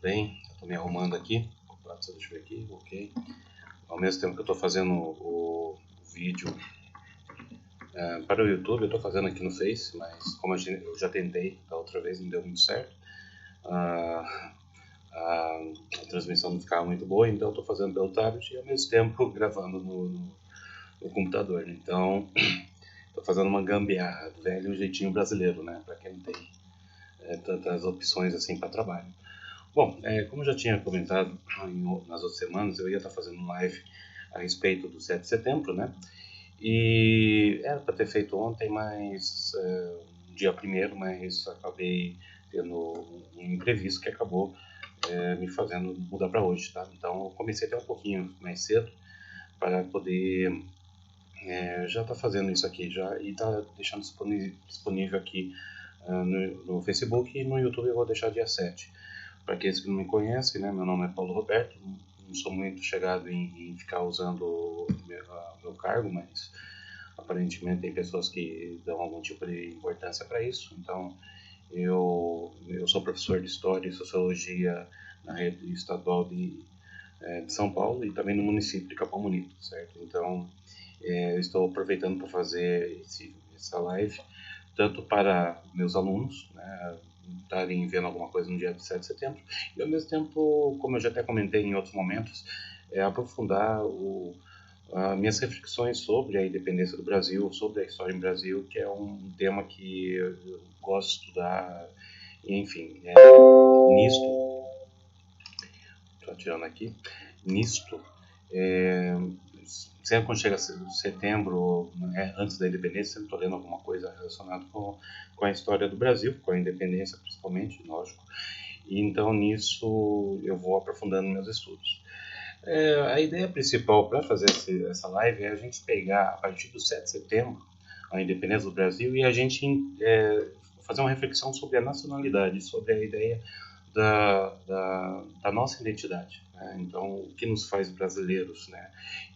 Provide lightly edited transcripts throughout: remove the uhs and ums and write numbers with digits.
bem? Estou me arrumando aqui. Opa, deixa eu ver aqui, ok. Ao mesmo tempo que eu estou fazendo o vídeo para o YouTube, eu estou fazendo aqui no Face, mas como eu já tentei da outra vez, não deu muito certo. A transmissão não ficava muito boa, então eu estou fazendo pelo tablet e ao mesmo tempo gravando no computador. Então, estou fazendo uma gambiarra, velho jeitinho brasileiro, né? Para quem não tem tantas opções assim para trabalho. Bom, como eu já tinha comentado nas outras semanas, eu ia estar fazendo um live a respeito do 7 de setembro, né? E era para ter feito ontem, mas dia 1º, mas acabei tendo um imprevisto que acabou me fazendo mudar para hoje, tá? Então eu comecei até um pouquinho mais cedo para poder já estar fazendo isso aqui já e tá deixando disponível aqui no Facebook e no YouTube eu vou deixar dia 7. Para aqueles que não me conhecem, né, meu nome é Paulo Roberto, não sou muito chegado em ficar usando o meu cargo, mas aparentemente tem pessoas que dão algum tipo de importância para isso. Então, eu sou professor de História e Sociologia na rede estadual de São Paulo e também no município de Capão Bonito, certo? Então, eu estou aproveitando para fazer essa live, tanto para meus alunos, né, estarem vendo alguma coisa no dia 7 de setembro, e ao mesmo tempo, como eu já até comentei em outros momentos, aprofundar minhas reflexões sobre a independência do Brasil, sobre a história em Brasil, que é um tema que eu gosto de estudar, enfim, nisto, estou tirando aqui, nisto, sempre quando chega setembro, antes da independência, sempre estou lendo alguma coisa relacionada com a história do Brasil, com a independência principalmente, lógico. E então nisso eu vou aprofundando meus estudos. A ideia principal para fazer essa live é a gente pegar, a partir do 7 de setembro, a independência do Brasil, e a gente fazer uma reflexão sobre a nacionalidade, sobre a ideia da nossa identidade, né? Então, o que nos faz brasileiros, né?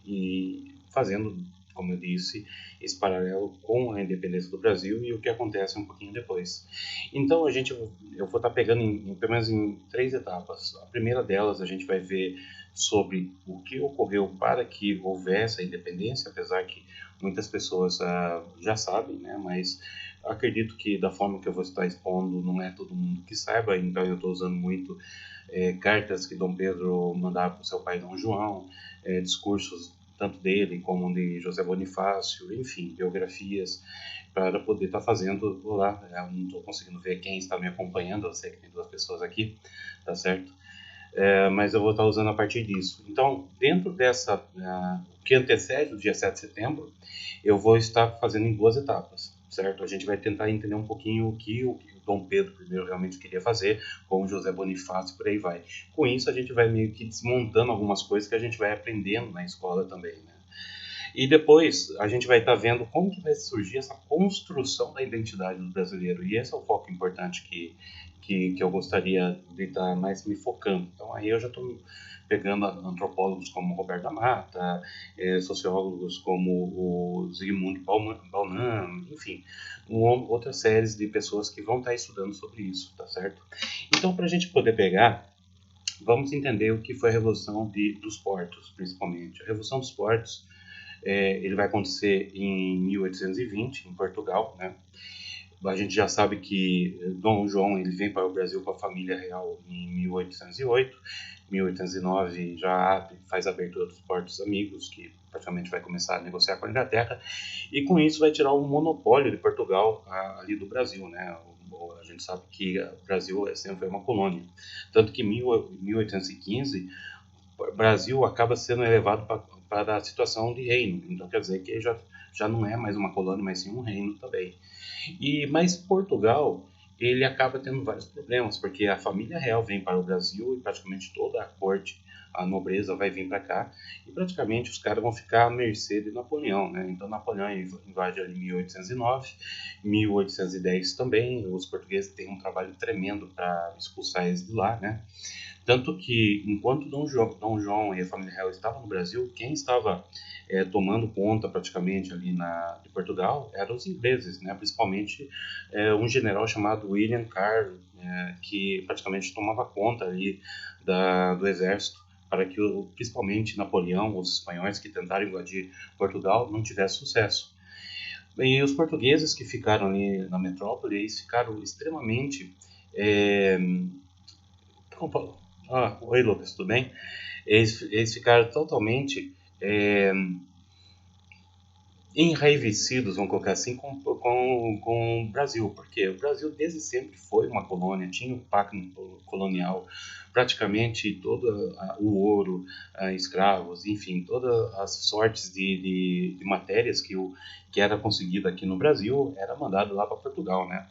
E fazendo, como eu disse, esse paralelo com a independência do Brasil e o que acontece um pouquinho depois. Então, eu vou estar pegando pelo menos em 3 etapas. A primeira delas, a gente vai ver sobre o que ocorreu para que houvesse a independência, apesar que muitas pessoas já sabem, né? Mas acredito que da forma que eu vou estar expondo não é todo mundo que saiba, então eu estou usando muito cartas que Dom Pedro mandava para o seu pai Dom João, discursos tanto dele como de José Bonifácio, enfim, biografias, para poder estar fazendo lá. Eu não estou conseguindo ver quem está me acompanhando, eu sei que tem 2 pessoas aqui, tá certo? Mas eu vou estar usando a partir disso. Então, dentro dessa, que antecede o dia 7 de setembro, eu vou estar fazendo em 2 etapas, certo? A gente vai tentar entender um pouquinho o que o Dom Pedro I realmente queria fazer, com o José Bonifácio, por aí vai. Com isso, a gente vai meio que desmontando algumas coisas que a gente vai aprendendo na escola também, né? E depois a gente vai estar vendo como que vai surgir essa construção da identidade do brasileiro. E esse é o foco importante que eu gostaria de estar mais me focando. Então aí eu já estou pegando antropólogos como Roberto da Mata, sociólogos como o Zygmunt Bauman, enfim, outras séries de pessoas que vão estar estudando sobre isso, tá certo? Então, para a gente poder pegar, vamos entender o que foi a Revolução dos Portos, principalmente. A Revolução dos Portos, ele vai acontecer em 1820, em Portugal, né? A gente já sabe que Dom João ele vem para o Brasil com a família real em 1808, 1809 já faz a abertura dos portos amigos, que praticamente vai começar a negociar com a Inglaterra, e com isso vai tirar o monopólio de Portugal ali do Brasil, né? A gente sabe que o Brasil sempre foi uma colônia, tanto que em 1815 o Brasil acaba sendo elevado para a situação de reino, então quer dizer que já não é mais uma colônia, mas sim um reino também. Mas Portugal, ele acaba tendo vários problemas, porque a família real vem para o Brasil e praticamente toda a corte a nobreza vai vir para cá e praticamente os caras vão ficar à mercê de Napoleão, né? Então Napoleão invade ali em 1809, 1810 também, os portugueses têm um trabalho tremendo para expulsar eles de lá, né? Tanto que, enquanto Dom João e a família real estavam no Brasil, quem estava tomando conta praticamente ali de Portugal eram os ingleses, né? Principalmente um general chamado William Carr, que praticamente tomava conta ali do exército para que, principalmente Napoleão, os espanhóis que tentaram invadir Portugal, não tivessem sucesso. E os portugueses que ficaram ali na metrópole, eles ficaram extremamente... É, oi, Lucas, tudo bem? Eles ficaram totalmente enraivecidos, vamos colocar assim, com o Brasil, porque o Brasil desde sempre foi uma colônia, tinha um pacto colonial, praticamente todo o ouro, escravos, enfim, todas as sortes de matérias que era conseguida aqui no Brasil era mandado lá para Portugal, né?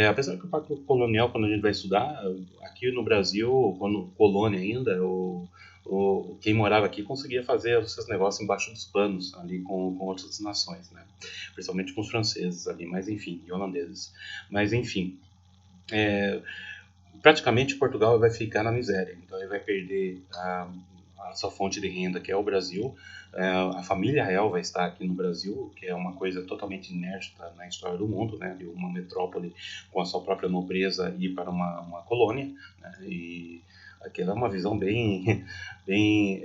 Apesar que o pacto colonial, quando a gente vai estudar, aqui no Brasil, quando colônia ainda, quem morava aqui conseguia fazer os seus negócios embaixo dos panos, ali com outras nações, né? Principalmente com os franceses ali, mas enfim, e holandeses. Mas enfim, praticamente Portugal vai ficar na miséria, então ele vai perder a sua fonte de renda, que é o Brasil. A família real vai estar aqui no Brasil, que é uma coisa totalmente inédita na história do mundo, né? De uma metrópole com a sua própria nobreza ir para uma colônia, né? E aquela é uma visão bem de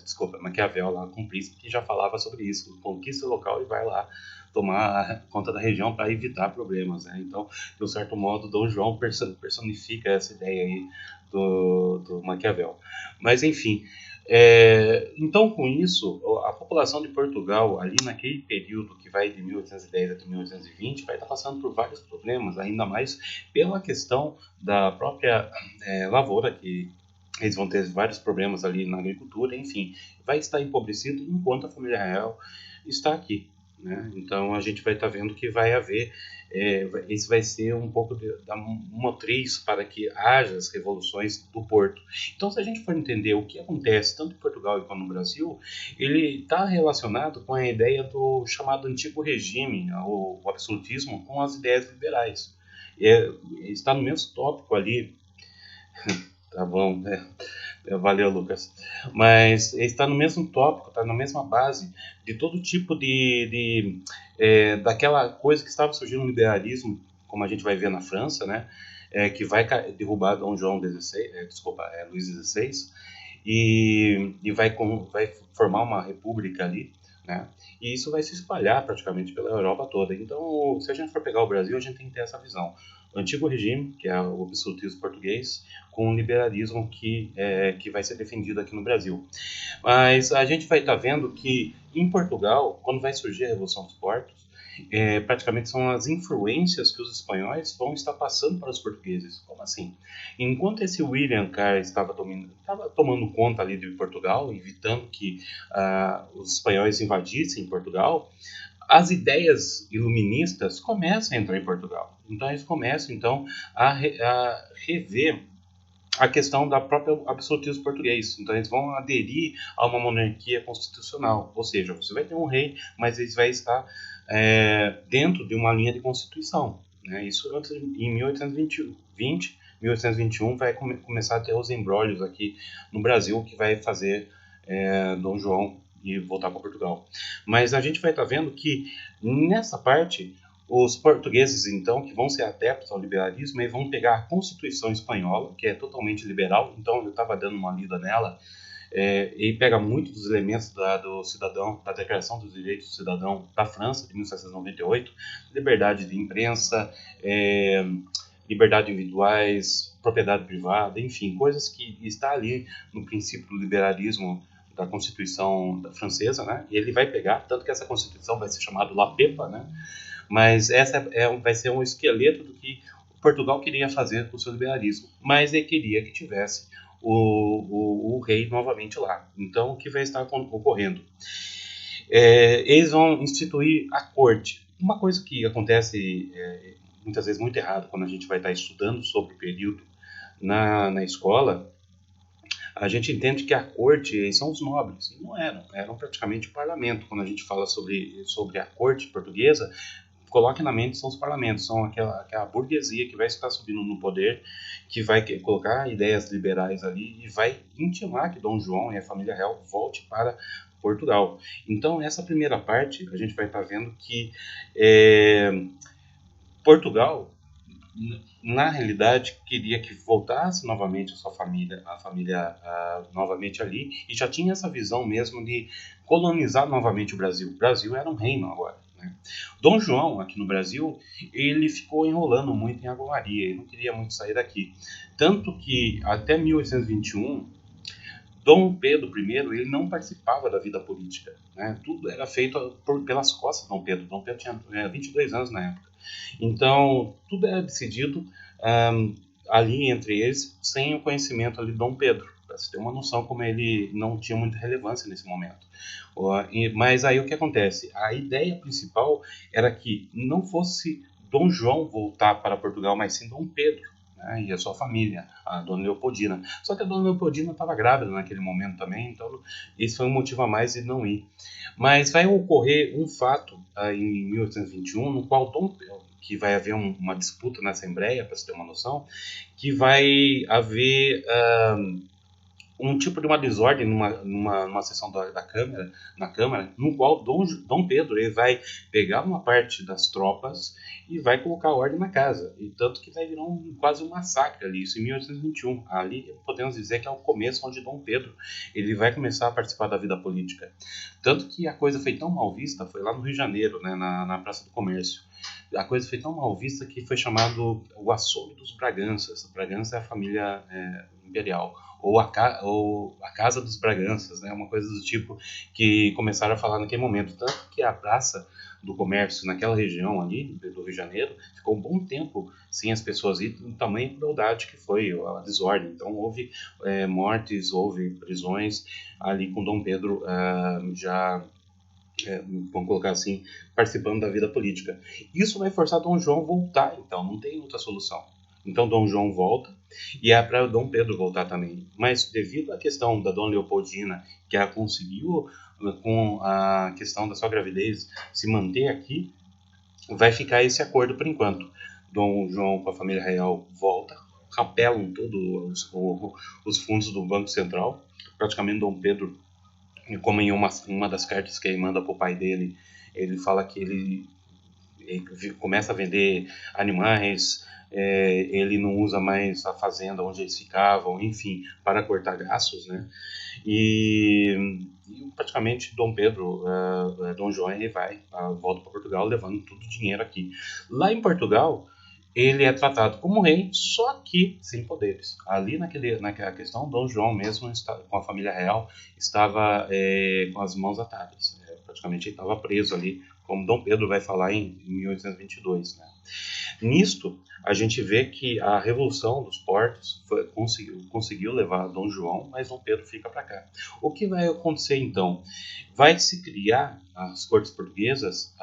desculpa, Maquiavel lá com o príncipe, que já falava sobre isso, conquista local e vai lá tomar conta da região para evitar problemas, né? Então, de um certo modo, Dom João personifica essa ideia aí do Maquiavel. Mas, enfim, então, com isso, a população de Portugal, ali naquele período que vai de 1810 até 1820, vai estar passando por vários problemas, ainda mais pela questão da própria lavoura, que eles vão ter vários problemas ali na agricultura, enfim, vai estar empobrecido enquanto a família real está aqui, né? Então, a gente vai estar vendo que vai haver, esse vai ser um pouco da motriz para que haja as revoluções do Porto. Então, se a gente for entender o que acontece tanto em Portugal quanto no Brasil, ele está relacionado com a ideia do chamado antigo regime, o absolutismo, com as ideias liberais. Está no mesmo tópico ali, tá bom, né? Valeu, Lucas. Mas está no mesmo tópico, está na mesma base de todo tipo daquela coisa que estava surgindo no liberalismo, como a gente vai ver na França, né? Que vai derrubar Dom João XVI, Luís XVI, e vai formar uma república ali, né? E isso vai se espalhar praticamente pela Europa toda. Então, se a gente for pegar o Brasil, a gente tem que ter essa visão. O antigo regime, que é o absolutismo português, com o liberalismo que vai ser defendido aqui no Brasil. Mas a gente vai estar vendo que em Portugal, quando vai surgir a Revolução dos Portos, praticamente são as influências que os espanhóis vão estar passando para os portugueses. Como assim? Enquanto esse William Carr estava tomando conta ali de Portugal, evitando que os espanhóis invadissem Portugal, as ideias iluministas começam a entrar em Portugal. Então eles começam então a rever a questão da própria absolutismo português. Então eles vão aderir a uma monarquia constitucional, ou seja, você vai ter um rei, mas ele vai estar dentro de uma linha de constituição, né? Isso em 1820, 1821 vai começar a ter os embrólios aqui no Brasil, que vai fazer Dom João e voltar para Portugal. Mas a gente vai estar vendo que nessa parte os portugueses, então, que vão ser adeptos ao liberalismo, e vão pegar a Constituição Espanhola, que é totalmente liberal, então eu estava dando uma lida nela, e pega muito dos elementos do cidadão, da Declaração dos Direitos do Cidadão da França, de 1798, liberdade de imprensa, liberdade individuais, propriedade privada, enfim, coisas que está ali no princípio do liberalismo da Constituição francesa, né? E ele vai pegar, tanto que essa Constituição vai ser chamada La Pepa, né? Mas essa vai ser um esqueleto do que Portugal queria fazer com o seu liberalismo. Mas ele queria que tivesse o rei novamente lá. Então, o que vai estar ocorrendo? Eles vão instituir a corte. Uma coisa que acontece muitas vezes muito errado quando a gente vai estar estudando sobre o período na escola A gente entende que a corte são os nobres, e não eram praticamente o parlamento. Quando a gente fala sobre a corte portuguesa, coloque na mente, são os parlamentos, são aquela burguesia que vai estar subindo no poder, que vai colocar ideias liberais ali e vai intimar que Dom João e a família real volte para Portugal. Então, essa primeira parte, a gente vai estar vendo que Portugal, na realidade, queria que voltasse novamente a família novamente ali, e já tinha essa visão mesmo de colonizar novamente o Brasil. O Brasil era um reino agora. Dom João, aqui no Brasil, ele ficou enrolando muito em Água Maria, ele não queria muito sair daqui. Tanto que, até 1821, Dom Pedro I ele não participava da vida política. Né? Tudo era feito pelas costas de Dom Pedro. Dom Pedro tinha 22 anos na época. Então, tudo era decidido ali entre eles, sem o conhecimento ali de Dom Pedro. Para você ter uma noção como ele não tinha muita relevância nesse momento. Mas aí o que acontece? A ideia principal era que não fosse Dom João voltar para Portugal, mas sim Dom Pedro, né, e a sua família, a Dona Leopoldina. Só que a Dona Leopoldina estava grávida naquele momento também, então esse foi um motivo a mais de não ir. Mas vai ocorrer um fato em 1821, no qual que vai haver uma disputa na Assembleia, para você ter uma noção, que vai haver um tipo de uma desordem numa sessão da Câmara, na Câmara, no qual Dom Pedro ele vai pegar uma parte das tropas e vai colocar ordem na casa. E tanto que vai virar quase um massacre ali, isso em 1821. Ali podemos dizer que é o começo onde Dom Pedro ele vai começar a participar da vida política. Tanto que a coisa foi tão mal vista, foi lá no Rio de Janeiro, né, na Praça do Comércio. A coisa foi tão mal vista que foi chamado o Açougue dos Braganças. Bragança é a família imperial. Ou a Casa dos Braganças, né? Uma coisa do tipo que começaram a falar naquele momento. Tanto que a Praça do Comércio, naquela região ali do Rio de Janeiro, ficou um bom tempo sem as pessoas ir, do tamanho de crueldade que foi a desordem. Então houve mortes, houve prisões ali com Dom Pedro já... vamos colocar assim, participando da vida política. Isso vai forçar Dom João a voltar, então, não tem outra solução. Então Dom João volta, e é para Dom Pedro voltar também. Mas devido à questão da Dona Leopoldina, que ela conseguiu, com a questão da sua gravidez, se manter aqui, vai ficar esse acordo por enquanto. Dom João com a família real volta, rapelam todos os fundos do Banco Central, praticamente Dom Pedro, como em uma das cartas que ele manda para o pai dele, ele fala que ele começa a vender animais, ele não usa mais a fazenda onde eles ficavam, enfim, para cortar gastos, né? E praticamente Dom Pedro, Dom João, ele volta para Portugal levando todo o dinheiro aqui. Lá em Portugal, ele é tratado como rei, só que sem poderes. Ali naquela questão, Dom João mesmo, com a família real, estava com as mãos atadas. Praticamente ele estava preso ali, como Dom Pedro vai falar em 1822. Né? Nisto, a gente vê que a Revolução dos Portos conseguiu levar Dom João, mas Dom Pedro fica para cá. O que vai acontecer então? Vai se criar, as cortes portuguesas,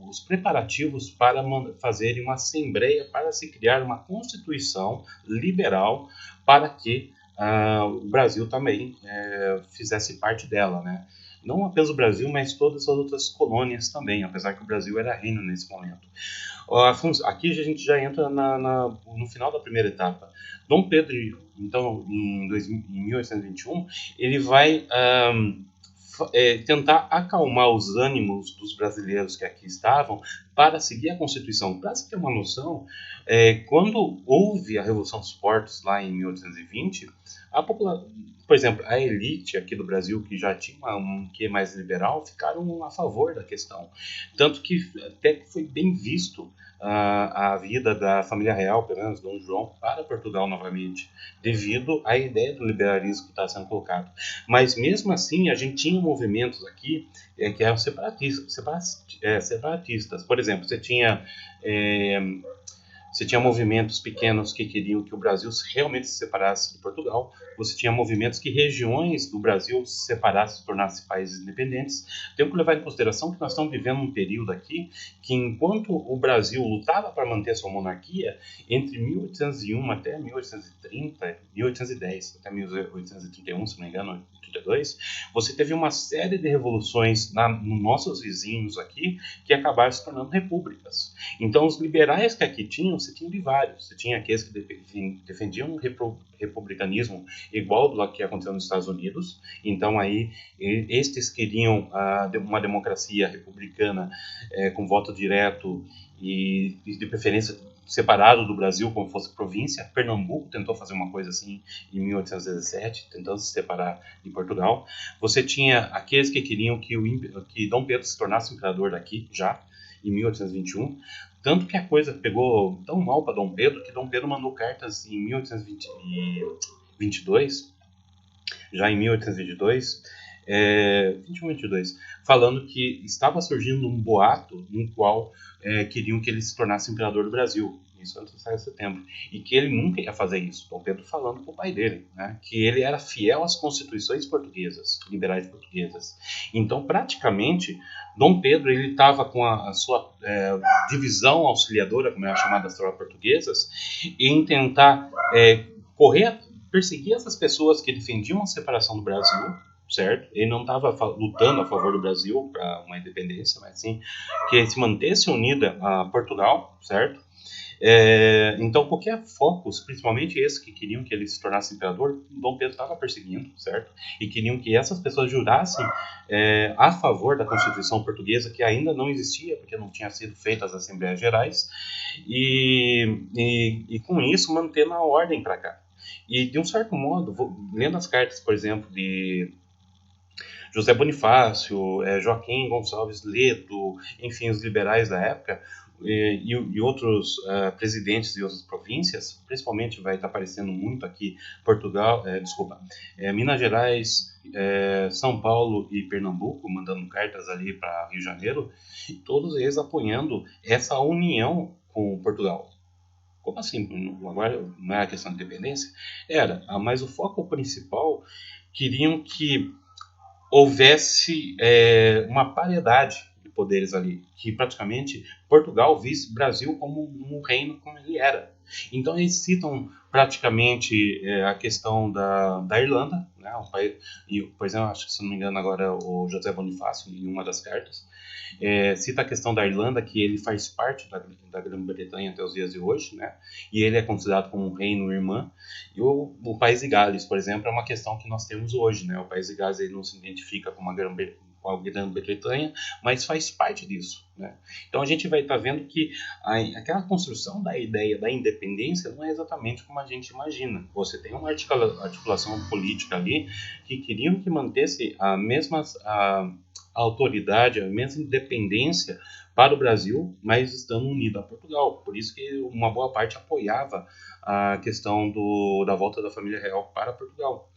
os preparativos para fazerem uma assembleia para se criar uma constituição liberal para que o Brasil também fizesse parte dela, né? Não apenas o Brasil, mas todas as outras colônias também, apesar que o Brasil era reino nesse momento. Aqui a gente já entra no final da primeira etapa. Dom Pedro, então, em 1821, ele vai tentar acalmar os ânimos dos brasileiros que aqui estavam para seguir a Constituição. Para você ter uma noção, quando houve a Revolução dos Portos, lá em 1820, a população, por exemplo, a elite aqui do Brasil, que já tinha um quê mais liberal, ficaram a favor da questão. Tanto que até que foi bem visto a vida da família real, pelo menos Dom João, para Portugal novamente, devido à ideia do liberalismo que está sendo colocado. Mas mesmo assim, a gente tinha movimentos aqui que eram separatistas. Por exemplo, você tinha você tinha movimentos pequenos que queriam que o Brasil realmente se separasse de Portugal, você tinha movimentos que regiões do Brasil se separassem, se tornassem países independentes. Temos que levar em consideração que nós estamos vivendo um período aqui que, enquanto o Brasil lutava para manter sua monarquia, entre 1801 até 1830, 1810 até 1831, se não me engano, 32, você teve uma série de revoluções nos nossos vizinhos aqui que acabaram se tornando repúblicas. Então, os liberais que aqui tinham, você tinha de vários. Você tinha aqueles que defendiam um republicanismo igual do que aconteceu nos Estados Unidos. Então, aí, estes queriam uma democracia republicana com voto direto e de preferência separado do Brasil, como fosse província. Pernambuco tentou fazer uma coisa assim em 1817, tentando se separar de Portugal. Você tinha aqueles que queriam que Dom Pedro se tornasse imperador daqui, já, em 1821. Tanto que a coisa pegou tão mal para Dom Pedro, que Dom Pedro mandou cartas em 1822, já em 1822, 21-22, falando que estava surgindo um boato no qual queriam que ele se tornasse imperador do Brasil, isso antes do 7 de setembro, e que ele nunca ia fazer isso. Dom Pedro falando com o pai dele, né, que ele era fiel às constituições portuguesas, liberais portuguesas. Então, praticamente, Dom Pedro ele estava com a sua divisão auxiliadora, como é chamada das tropas portuguesas, em tentar perseguir essas pessoas que defendiam a separação do Brasil, certo? Ele não estava lutando a favor do Brasil para uma independência, mas sim que se mantesse unida a Portugal, certo? Então, qualquer focos, principalmente esses que queriam que ele se tornasse imperador, Dom Pedro estava perseguindo, certo? E queriam que essas pessoas jurassem a favor da Constituição Portuguesa, que ainda não existia, porque não tinham sido feitas as Assembleias Gerais, e com isso mantendo a ordem para cá. E, de um certo modo, lendo as cartas, por exemplo, de José Bonifácio, Joaquim Gonçalves Ledo, enfim, os liberais da época, e outros presidentes de outras províncias, principalmente vai estar aparecendo muito aqui Minas Gerais, São Paulo e Pernambuco, mandando cartas ali para Rio de Janeiro, e todos eles apoiando essa união com Portugal. Como assim? Agora não era questão de independência? Era, mas o foco principal queriam que houvesse uma paridade de poderes ali, que praticamente Portugal visse Brasil como um reino como ele era. Então eles citam praticamente a questão da Irlanda, né? Por exemplo, acho que se não me engano agora o José Bonifácio em uma das cartas cita a questão da Irlanda, que ele faz parte da Grã-Bretanha até os dias de hoje, né? E ele é considerado como um reino irmã. E o País de Gales, por exemplo, é uma questão que nós temos hoje, né? O País de Gales ele não se identifica com a Grã-Bretanha, mas faz parte disso, né? Então a gente vai estar vendo que aquela construção da ideia da independência não é exatamente como a gente imagina. Você tem uma articulação política ali que queriam que mantesse a mesma autoridade, a mesma independência para o Brasil, mas estando unido a Portugal. Por isso que uma boa parte apoiava a questão da volta da família real para Portugal.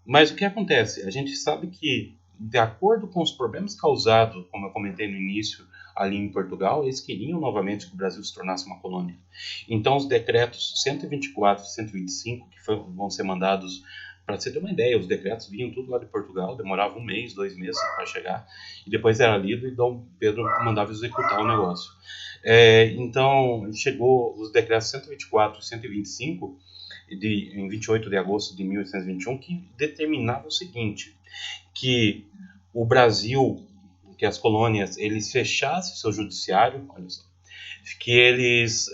Mas o que acontece? A gente sabe que, de acordo com os problemas causados, como eu comentei no início, ali em Portugal, eles queriam novamente que o Brasil se tornasse uma colônia. Então, os decretos 124 e 125, que vão ser mandados. Para você ter uma ideia, os decretos vinham tudo lá de Portugal, demorava 1 mês, 2 meses para chegar, e depois era lido e Dom Pedro mandava executar o negócio. Então, chegou os decretos 124 e 125, em 28 de agosto de 1821, que determinava o seguinte, que o Brasil, que as colônias, eles fechassem seu judiciário, olha só, que eles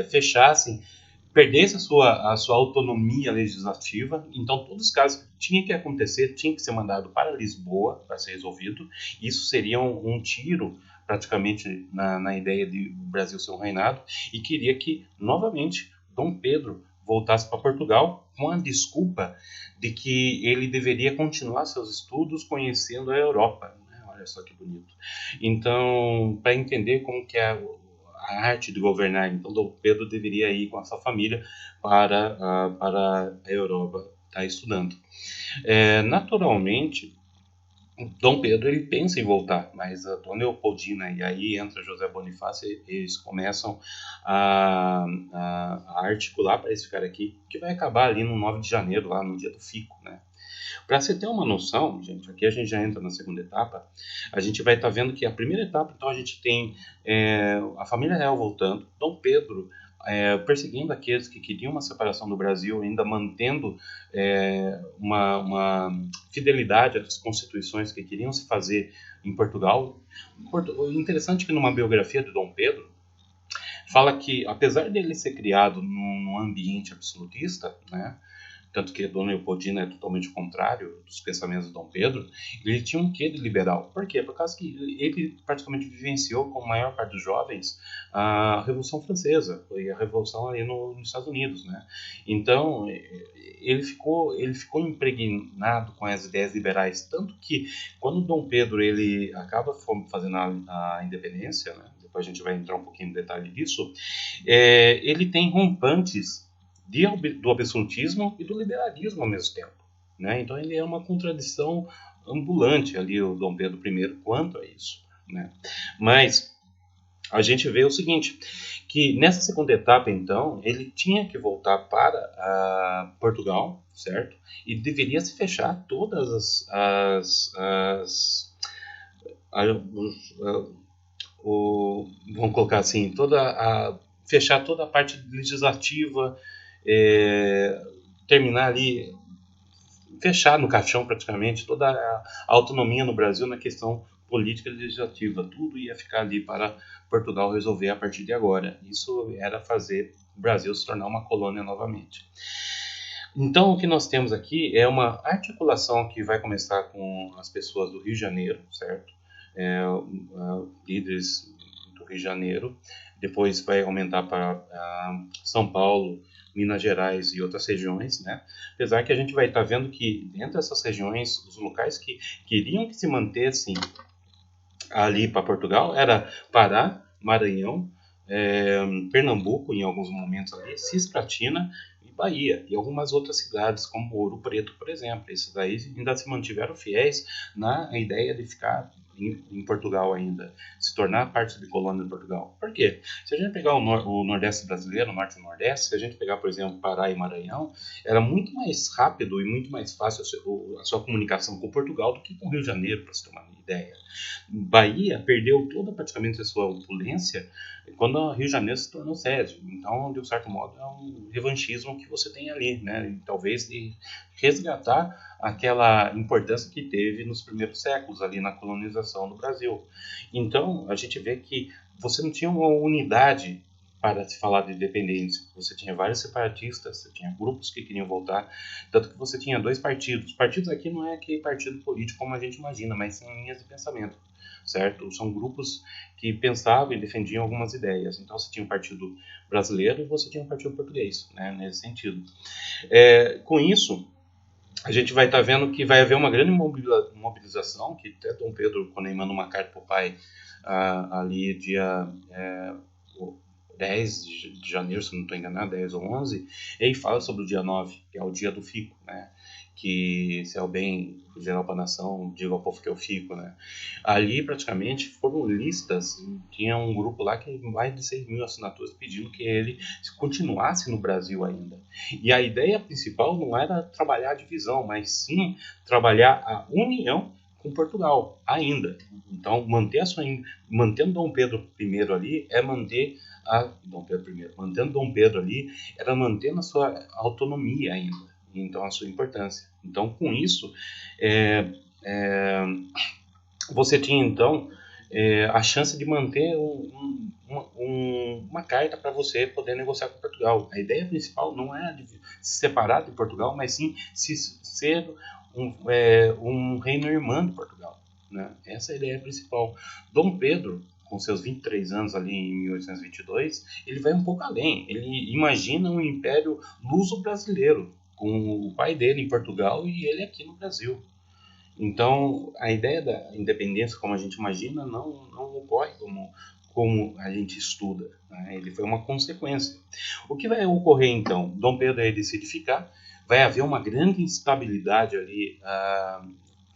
fechassem, perdesse a sua autonomia legislativa. Então, todos os casos que tinham que acontecer, tinham que ser mandado para Lisboa para ser resolvido. Isso seria um tiro, praticamente, na ideia de o Brasil ser um reinado, e queria que, novamente, Dom Pedro voltasse para Portugal com a desculpa de que ele deveria continuar seus estudos conhecendo a Europa. Olha só que bonito. Então, para entender como que é a arte de governar, então Dom Pedro deveria ir com a sua família para a Europa estar estudando. Naturalmente, Dom Pedro ele pensa em voltar, mas a Dona Leopoldina e aí entra José Bonifácio, eles começam a articular para esse cara aqui, que vai acabar ali no 9 de janeiro, lá no dia do Fico, né? Para você ter uma noção, gente, aqui a gente já entra na segunda etapa, a gente vai estar vendo que a primeira etapa, então a gente tem a família real voltando, Dom Pedro perseguindo aqueles que queriam uma separação do Brasil, ainda mantendo uma fidelidade às constituições que queriam se fazer em Portugal. O interessante é que numa biografia de Dom Pedro, fala que, apesar dele ser criado num ambiente absolutista, né, tanto que Dona Leopoldina é totalmente o contrário dos pensamentos de Dom Pedro, ele tinha um quê de liberal. Por quê? Por causa que ele praticamente vivenciou, com a maior parte dos jovens, a Revolução Francesa, foi a Revolução ali nos Estados Unidos, né? Então, ele ficou impregnado com as ideias liberais, tanto que quando Dom Pedro ele acaba fazendo a independência, né? Depois a gente vai entrar um pouquinho no detalhe disso, ele tem rompantes do absolutismo e do liberalismo ao mesmo tempo, né? Então ele é uma contradição ambulante ali, o Dom Pedro I, quanto a isso, né? Mas a gente vê o seguinte, que nessa segunda etapa, então, ele tinha que voltar para Portugal, certo? E deveria se fechar todas vamos colocar assim, fechar toda a parte legislativa, é, terminar ali, fechar no caixão praticamente toda a autonomia no Brasil na questão política e legislativa. Tudo ia ficar ali para Portugal resolver a partir de agora. Isso era fazer o Brasil se tornar uma colônia novamente. Então, o que nós temos aqui é uma articulação que vai começar com as pessoas do Rio de Janeiro, certo? Líderes do Rio de Janeiro. Depois vai aumentar para São Paulo, Minas Gerais e outras regiões, né? Apesar que a gente vai estar vendo que dentro dessas regiões, os locais que queriam que se mantessem ali para Portugal era Pará, Maranhão, Pernambuco em alguns momentos ali, Cisplatina e Bahia e algumas outras cidades como Ouro Preto, por exemplo. Esses aí ainda se mantiveram fiéis na ideia de ficar em Portugal ainda, se tornar parte de colônia de Portugal. Por quê? Se a gente pegar o Nordeste brasileiro, o Norte e o Nordeste, se a gente pegar, por exemplo, Pará e Maranhão, era muito mais rápido e muito mais fácil a sua comunicação com Portugal do que com o Rio de Janeiro, para se ter uma ideia. Bahia perdeu toda praticamente a sua opulência quando o Rio de Janeiro se tornou sede. Então, de um certo modo, é um revanchismo que você tem ali, né? E talvez de resgatar aquela importância que teve nos primeiros séculos ali na colonização do Brasil. Então, a gente vê que você não tinha uma unidade para se falar de independência. Você tinha vários separatistas, você tinha grupos que queriam voltar, tanto que você tinha dois partidos. Partidos aqui não é aquele partido político como a gente imagina, mas são linhas de pensamento, certo? São grupos que pensavam e defendiam algumas ideias. Então você tinha um partido brasileiro e você tinha um partido português, né, nesse sentido. Com isso, a gente vai estar vendo que vai haver uma grande mobilização, que até Dom Pedro, quando ele manda uma carta para o pai, ali dia 10 de janeiro, se não estou enganado, 10 ou 11, ele fala sobre o dia 9, que é o dia do Fico, né? Que se é o bem geral para a nação, diga ao povo que eu fico, né? Ali praticamente foram listas, tinha um grupo lá que mais de 6 mil assinaturas pedindo que ele continuasse no Brasil ainda. E a ideia principal não era trabalhar a divisão, mas sim trabalhar a união com Portugal ainda. Então mantendo Dom Pedro I ali é manter Dom Pedro I, mantendo Dom Pedro ali era mantendo a sua autonomia ainda. Então a sua importância. Então com isso você tinha então a chance de manter uma carta para você poder negociar com Portugal. A ideia principal não é de se separar de Portugal, mas sim ser um reino irmão de Portugal, né? Essa é a ideia principal. Dom Pedro, com seus 23 anos ali em 1822, ele vai um pouco além. Ele imagina um império luso-brasileiro, com o pai dele em Portugal e ele aqui no Brasil. Então, a ideia da independência, como a gente imagina, não ocorre como a gente estuda, né? Ele foi uma consequência. O que vai ocorrer então? Dom Pedro decide ficar, vai haver uma grande instabilidade ali,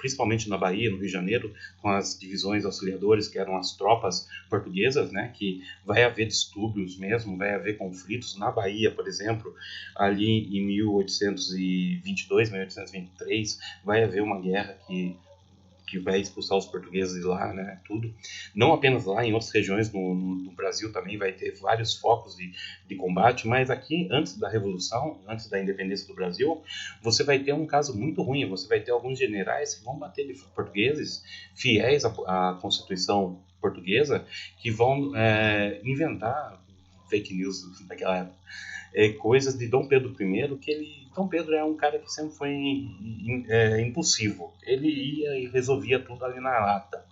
principalmente na Bahia, no Rio de Janeiro, com as divisões auxiliadores, que eram as tropas portuguesas, né, que vai haver distúrbios mesmo, vai haver conflitos. Na Bahia, por exemplo, ali em 1822, 1823, vai haver uma guerra que vai expulsar os portugueses de lá, né, tudo. Não apenas lá, em outras regiões no Brasil também vai ter vários focos de combate, mas aqui, antes da Revolução, antes da independência do Brasil, você vai ter um caso muito ruim, você vai ter alguns generais que vão bater de portugueses, fiéis à Constituição portuguesa, que vão inventar fake news daquela época, coisas de Dom Pedro I, Dom Pedro é um cara que sempre foi impulsivo. Ele ia e resolvia tudo ali na lata.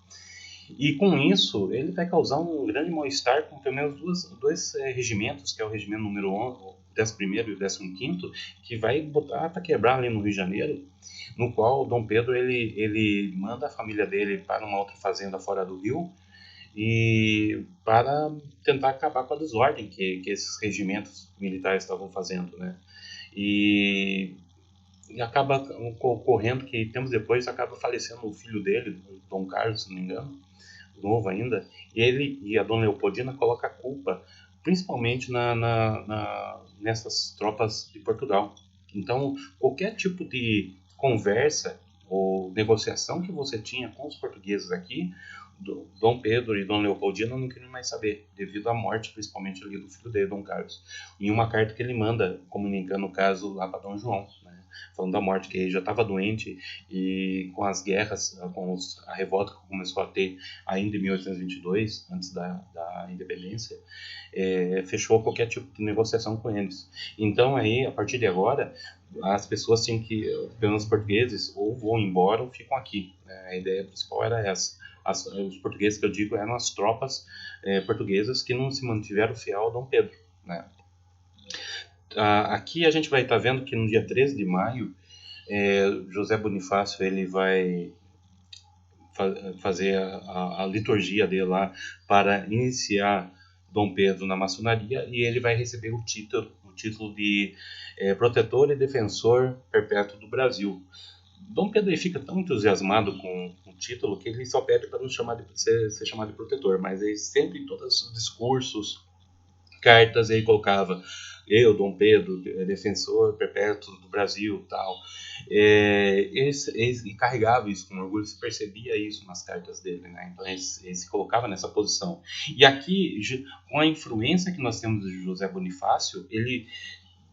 E com isso, ele vai causar um grande mal-estar com pelo menos dois regimentos, que é o regimento número 11, o 11º e o 15º, que vai botar para quebrar ali no Rio de Janeiro, no qual Dom Pedro ele manda a família dele para uma outra fazenda fora do Rio, e para tentar acabar com a desordem que esses regimentos militares estavam fazendo, né? E acaba ocorrendo que tempos depois acaba falecendo o filho dele, Dom Carlos, se não me engano, novo ainda, e ele e a Dona Leopoldina colocam a culpa principalmente nessas tropas de Portugal. Então, qualquer tipo de conversa ou negociação que você tinha com os portugueses aqui, Dom Pedro e Dona Leopoldina não queriam mais saber, devido à morte, principalmente ali do filho dele, Dom Carlos. Em uma carta que ele manda, comunicando o caso lá para Dom João, né, falando da morte, que ele já estava doente, e com as guerras, com a revolta que começou a ter ainda em 1822, antes da independência, fechou qualquer tipo de negociação com eles. Então aí, a partir de agora, as pessoas tinham que, pelo menos os portugueses, ou vão embora ou ficam aqui, né? A ideia principal era essa. Os portugueses que eu digo eram as tropas portuguesas que não se mantiveram fiel ao Dom Pedro, né? Aqui a gente vai estar vendo que no dia 13 de maio, José Bonifácio ele vai fazer a liturgia dele lá para iniciar Dom Pedro na maçonaria, e ele vai receber o título de protetor e defensor perpétuo do Brasil. Dom Pedro fica tão entusiasmado com o título que ele só pede para não ser chamado de protetor, mas ele sempre, em todos os discursos, cartas, ele colocava: eu, Dom Pedro, defensor perpétuo do Brasil, tal. Ele carregava isso com orgulho, se percebia isso nas cartas dele, né? Então ele se colocava nessa posição. E aqui, com a influência que nós temos de José Bonifácio, ele,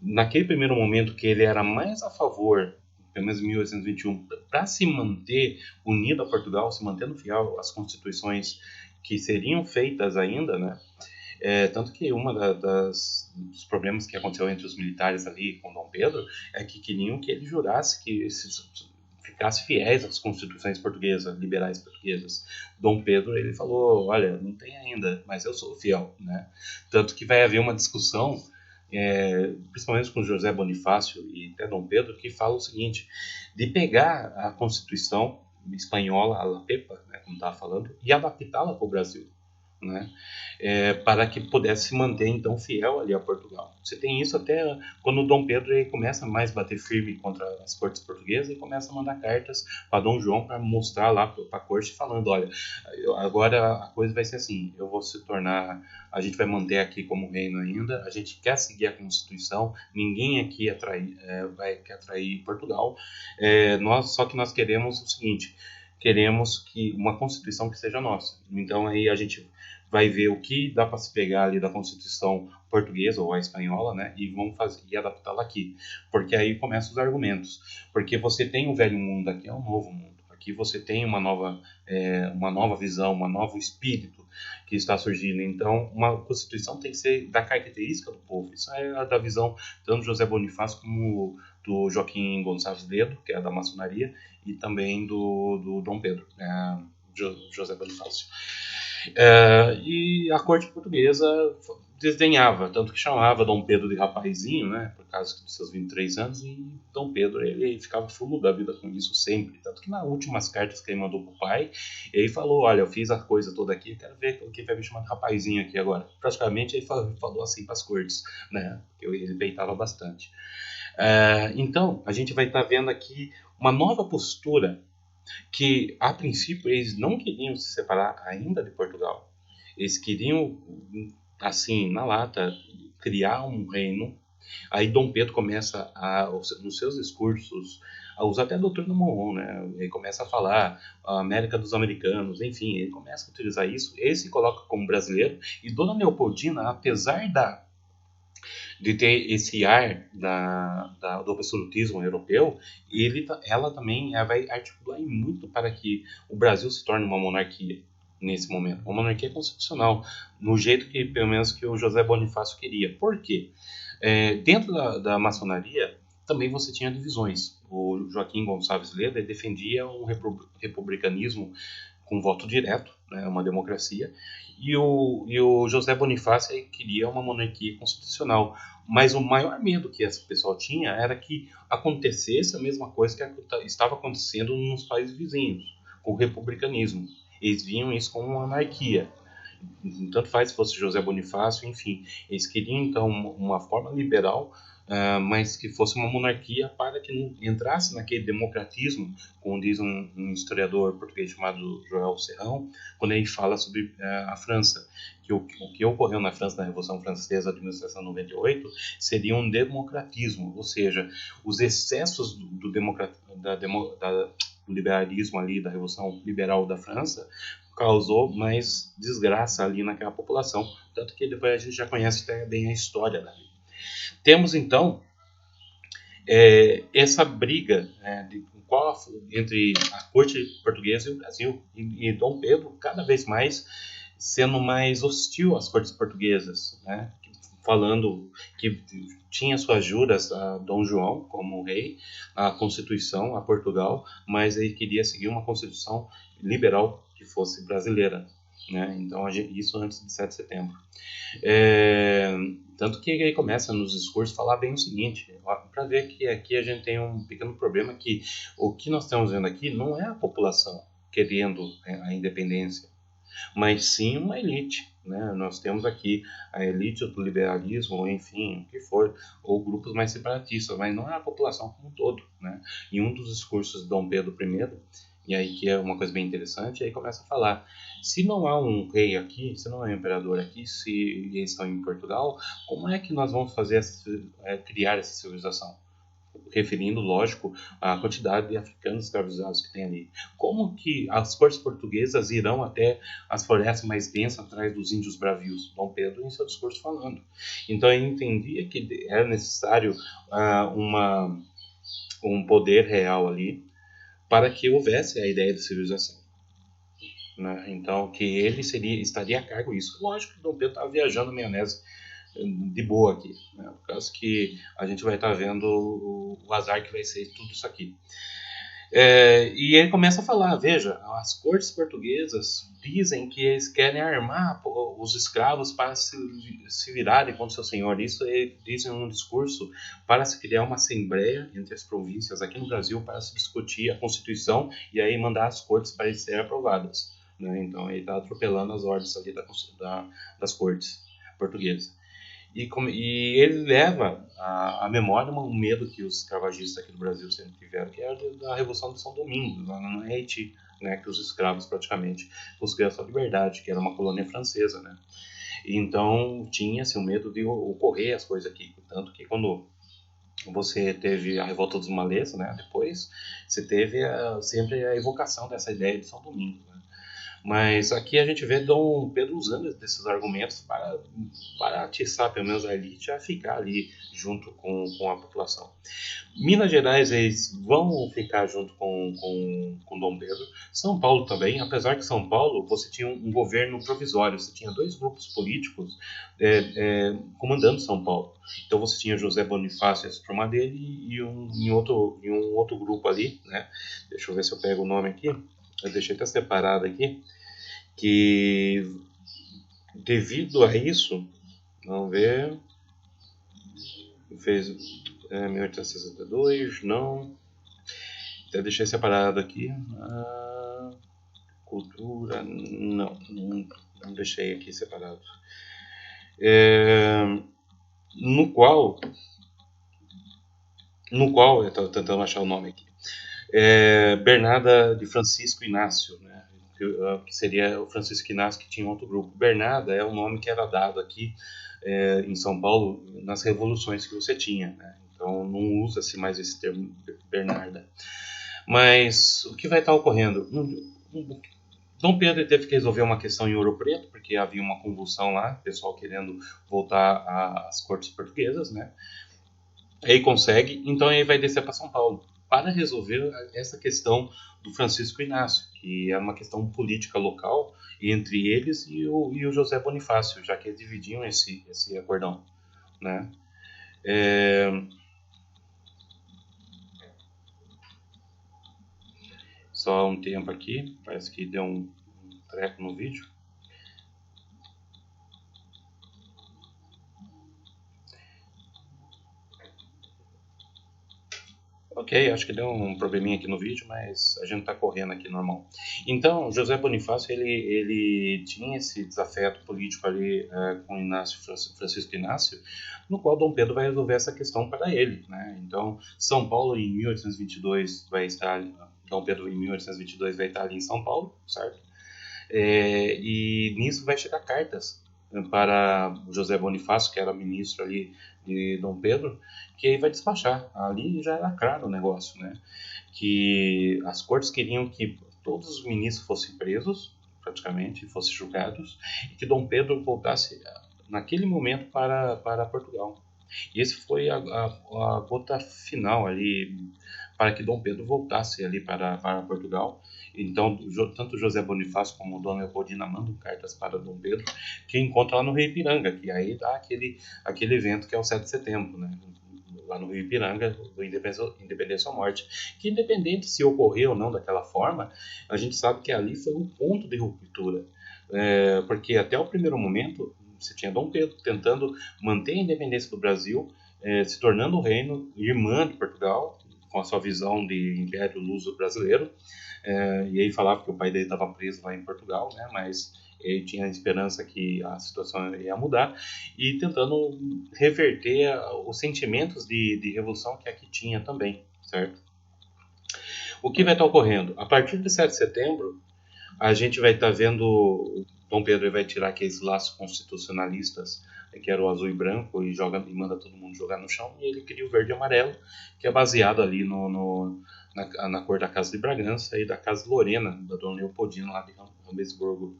naquele primeiro momento que ele era mais a favor, pelo menos em 1821, para se manter unido a Portugal, se mantendo fiel às constituições que seriam feitas ainda, né? Tanto que dos problemas que aconteceu entre os militares ali com Dom Pedro é que queriam que ele jurasse que ficasse fiéis às constituições portuguesas, liberais portuguesas. Dom Pedro ele falou: olha, não tem ainda, mas eu sou fiel, né? Tanto que vai haver uma discussão, principalmente com José Bonifácio e até Dom Pedro, que fala o seguinte: de pegar a Constituição espanhola, a La Pepa, né, como estava falando, e adaptá-la para o Brasil, né? Para que pudesse se manter então fiel ali a Portugal. Você tem isso até quando o Dom Pedro ele começa mais a bater firme contra as cortes portuguesas e começa a mandar cartas para Dom João para mostrar lá para a corte, falando: olha, agora a coisa vai ser assim, eu vou se tornar, a gente vai manter aqui como reino ainda, a gente quer seguir a Constituição, ninguém aqui quer trair Portugal, só que nós queremos o seguinte: queremos que uma Constituição que seja nossa. Então aí a gente vai ver o que dá para se pegar ali da Constituição portuguesa ou a espanhola, né, e vamos fazer e adaptá-la aqui, porque aí começam os argumentos, porque você tem o velho mundo, aqui é um novo mundo, aqui você tem uma nova visão, um novo espírito que está surgindo. Então uma Constituição tem que ser da característica do povo. Isso é da visão tanto do José Bonifácio como do Joaquim Gonçalves Ledo, que é da maçonaria, e também do Dom Pedro, José Bonifácio. E a corte portuguesa desdenhava, tanto que chamava Dom Pedro de rapazinho, né, por causa dos seus 23 anos, e Dom Pedro ele ficava fulo da vida com isso sempre, tanto que nas últimas cartas que ele mandou pro pai, ele falou: olha, eu fiz a coisa toda aqui, quero ver o que vai me chamar de rapazinho aqui agora. Praticamente ele falou assim para as cortes, né, ele peitava bastante. Então a gente vai estar vendo aqui uma nova postura que, a princípio, eles não queriam se separar ainda de Portugal. Eles queriam, assim, na lata, criar um reino. Aí Dom Pedro começa, nos seus discursos, a usar até a doutrina Monroe, né? Ele começa a falar a América dos Americanos, enfim, ele começa a utilizar isso. Ele se coloca como brasileiro. E Dona Leopoldina, apesar de ter esse ar do absolutismo europeu, ela vai articular muito para que o Brasil se torne uma monarquia nesse momento, uma monarquia constitucional, no jeito que, pelo menos, que o José Bonifácio queria. Por quê? Dentro da maçonaria, também você tinha divisões. O Joaquim Gonçalves Leda defendia um republicanismo com voto direto, né, uma democracia, e o José Bonifácio queria uma monarquia constitucional. Mas o maior medo que esse pessoal tinha era que acontecesse a mesma coisa que estava acontecendo nos países vizinhos, com o republicanismo. Eles viam isso como uma anarquia. Tanto faz se fosse José Bonifácio, enfim. Eles queriam, então, uma forma liberal, mas que fosse uma monarquia para que não entrasse naquele democratismo, como diz um historiador português chamado Joel Serrão, quando ele fala sobre a França, que o que ocorreu na França, na Revolução Francesa de 1798, seria um democratismo, ou seja, os excessos do liberalismo ali, da Revolução Liberal da França, causou mais desgraça ali naquela população, tanto que depois a gente já conhece até bem a história dali. Temos então essa briga entre a corte portuguesa e o Brasil, e Dom Pedro cada vez mais sendo mais hostil às cortes portuguesas, né? Falando que tinha suas juras a Dom João como rei, a Constituição a Portugal, mas ele queria seguir uma Constituição liberal que fosse brasileira, né? Então isso antes de 7 de setembro. Tanto que ele começa nos discursos a falar bem o seguinte, para ver que aqui a gente tem um pequeno problema, que o que nós estamos vendo aqui não é a população querendo a independência, mas sim uma elite, né? Nós temos aqui a elite do liberalismo, ou enfim, o que for, ou grupos mais separatistas, mas não é a população como um todo, né? Em um dos discursos de Dom Pedro I, e aí que é uma coisa bem interessante, aí começa a falar, se não há um rei aqui, se não há um imperador aqui, se eles estão em Portugal, como é que nós vamos fazer criar essa civilização? Referindo, lógico, à quantidade de africanos escravizados que tem ali. Como que as cortes portuguesas irão até as florestas mais densas atrás dos índios bravios? Dom Pedro em seu discurso falando. Então ele entendia que era necessário um poder real ali para que houvesse a ideia de civilização. Né? Então que ele estaria a cargo disso. Lógico que Dom Pedro estava viajando na maionese de boa aqui, né? Por causa que a gente vai estar vendo o azar que vai ser tudo isso aqui. E ele começa a falar, veja, as cortes portuguesas dizem que eles querem armar os escravos para se virarem contra o seu senhor. Isso ele diz em um discurso para se criar uma assembleia entre as províncias aqui no Brasil para se discutir a Constituição e aí mandar as cortes para serem aprovadas. Né? Então ele está atropelando as ordens ali das cortes portuguesas. E ele leva à memória um medo que os escravagistas aqui do Brasil sempre tiveram, que é da Revolução de São Domingos, lá no Haiti, né, que os escravos praticamente conseguiram a sua liberdade, que era uma colônia francesa, né? Então tinha-se o medo de ocorrer as coisas aqui, tanto que quando você teve a Revolta dos Malês, né, depois você teve sempre a evocação dessa ideia de São Domingos, né? Mas aqui a gente vê Dom Pedro usando desses argumentos para atiçar pelo menos a elite a ficar ali junto com a população. Minas Gerais, eles vão ficar junto com Dom Pedro. São Paulo também, apesar que São Paulo você tinha um governo provisório, você tinha dois grupos políticos comandando São Paulo. Então você tinha José Bonifácio, essa turma dele, e um outro grupo ali, né? Deixa eu ver se eu pego o nome aqui. Eu deixei até separado aqui, que devido a isso, vamos ver, fez 1862, não, até deixei separado aqui, cultura, não deixei aqui separado, no qual eu estava tentando achar o nome aqui, Bernarda de Francisco Inácio, né? Que seria o Francisco Inácio, que tinha outro grupo. Bernarda é o nome que era dado aqui em São Paulo nas revoluções que você tinha, né? Então não usa-se mais esse termo Bernarda. Mas o que vai estar ocorrendo? Dom Pedro teve que resolver uma questão em Ouro Preto, porque havia uma convulsão lá, o pessoal querendo voltar às cortes portuguesas, né? Ele consegue, então ele vai descer para São Paulo para resolver essa questão do Francisco Inácio, que é uma questão política local entre eles e o José Bonifácio, já que eles dividiam esse acordão, né? Só um tempo aqui, parece que deu um treco no vídeo. Ok, acho que deu um probleminha aqui no vídeo, mas a gente está correndo aqui normal. Então, José Bonifácio, ele tinha esse desafeto político ali com Inácio, Francisco Inácio, no qual Dom Pedro vai resolver essa questão para ele, né? Então, São Paulo em 1822 vai estar, Dom Pedro em 1822 vai estar ali em São Paulo, certo? E nisso vai chegar cartas para José Bonifácio, que era ministro ali de Dom Pedro, que aí vai despachar. Ali já era claro o negócio, né? Que as cortes queriam que todos os ministros fossem presos, praticamente, fossem julgados, e que Dom Pedro voltasse naquele momento para Portugal. E esse foi a gota final ali para que Dom Pedro voltasse ali para Portugal. Então, tanto José Bonifácio como Dona Leopoldina mandam cartas para Dom Pedro, que encontra lá no Rio Ipiranga, que aí dá aquele evento que é o 7 de setembro, né? Lá no Rio Ipiranga, do Independência ou Morte. Que independente se ocorreu ou não daquela forma, a gente sabe que ali foi um ponto de ruptura. Porque até o primeiro momento, você tinha Dom Pedro tentando manter a independência do Brasil, se tornando o reino irmã de Portugal, com a sua visão de império luso brasileiro, e aí falava que o pai dele estava preso lá em Portugal, né, mas ele tinha a esperança que a situação ia mudar, e tentando reverter os sentimentos de revolução que aqui tinha também, certo? O que vai estar ocorrendo? A partir de 7 de setembro, a gente vai estar vendo Dom Pedro vai tirar aqueles laços constitucionalistas, que era o azul e branco, e manda todo mundo jogar no chão, e ele cria o verde e amarelo, que é baseado ali na cor da Casa de Bragança e da Casa de Lorena, da Dona Leopoldina, lá de Ramesburgo.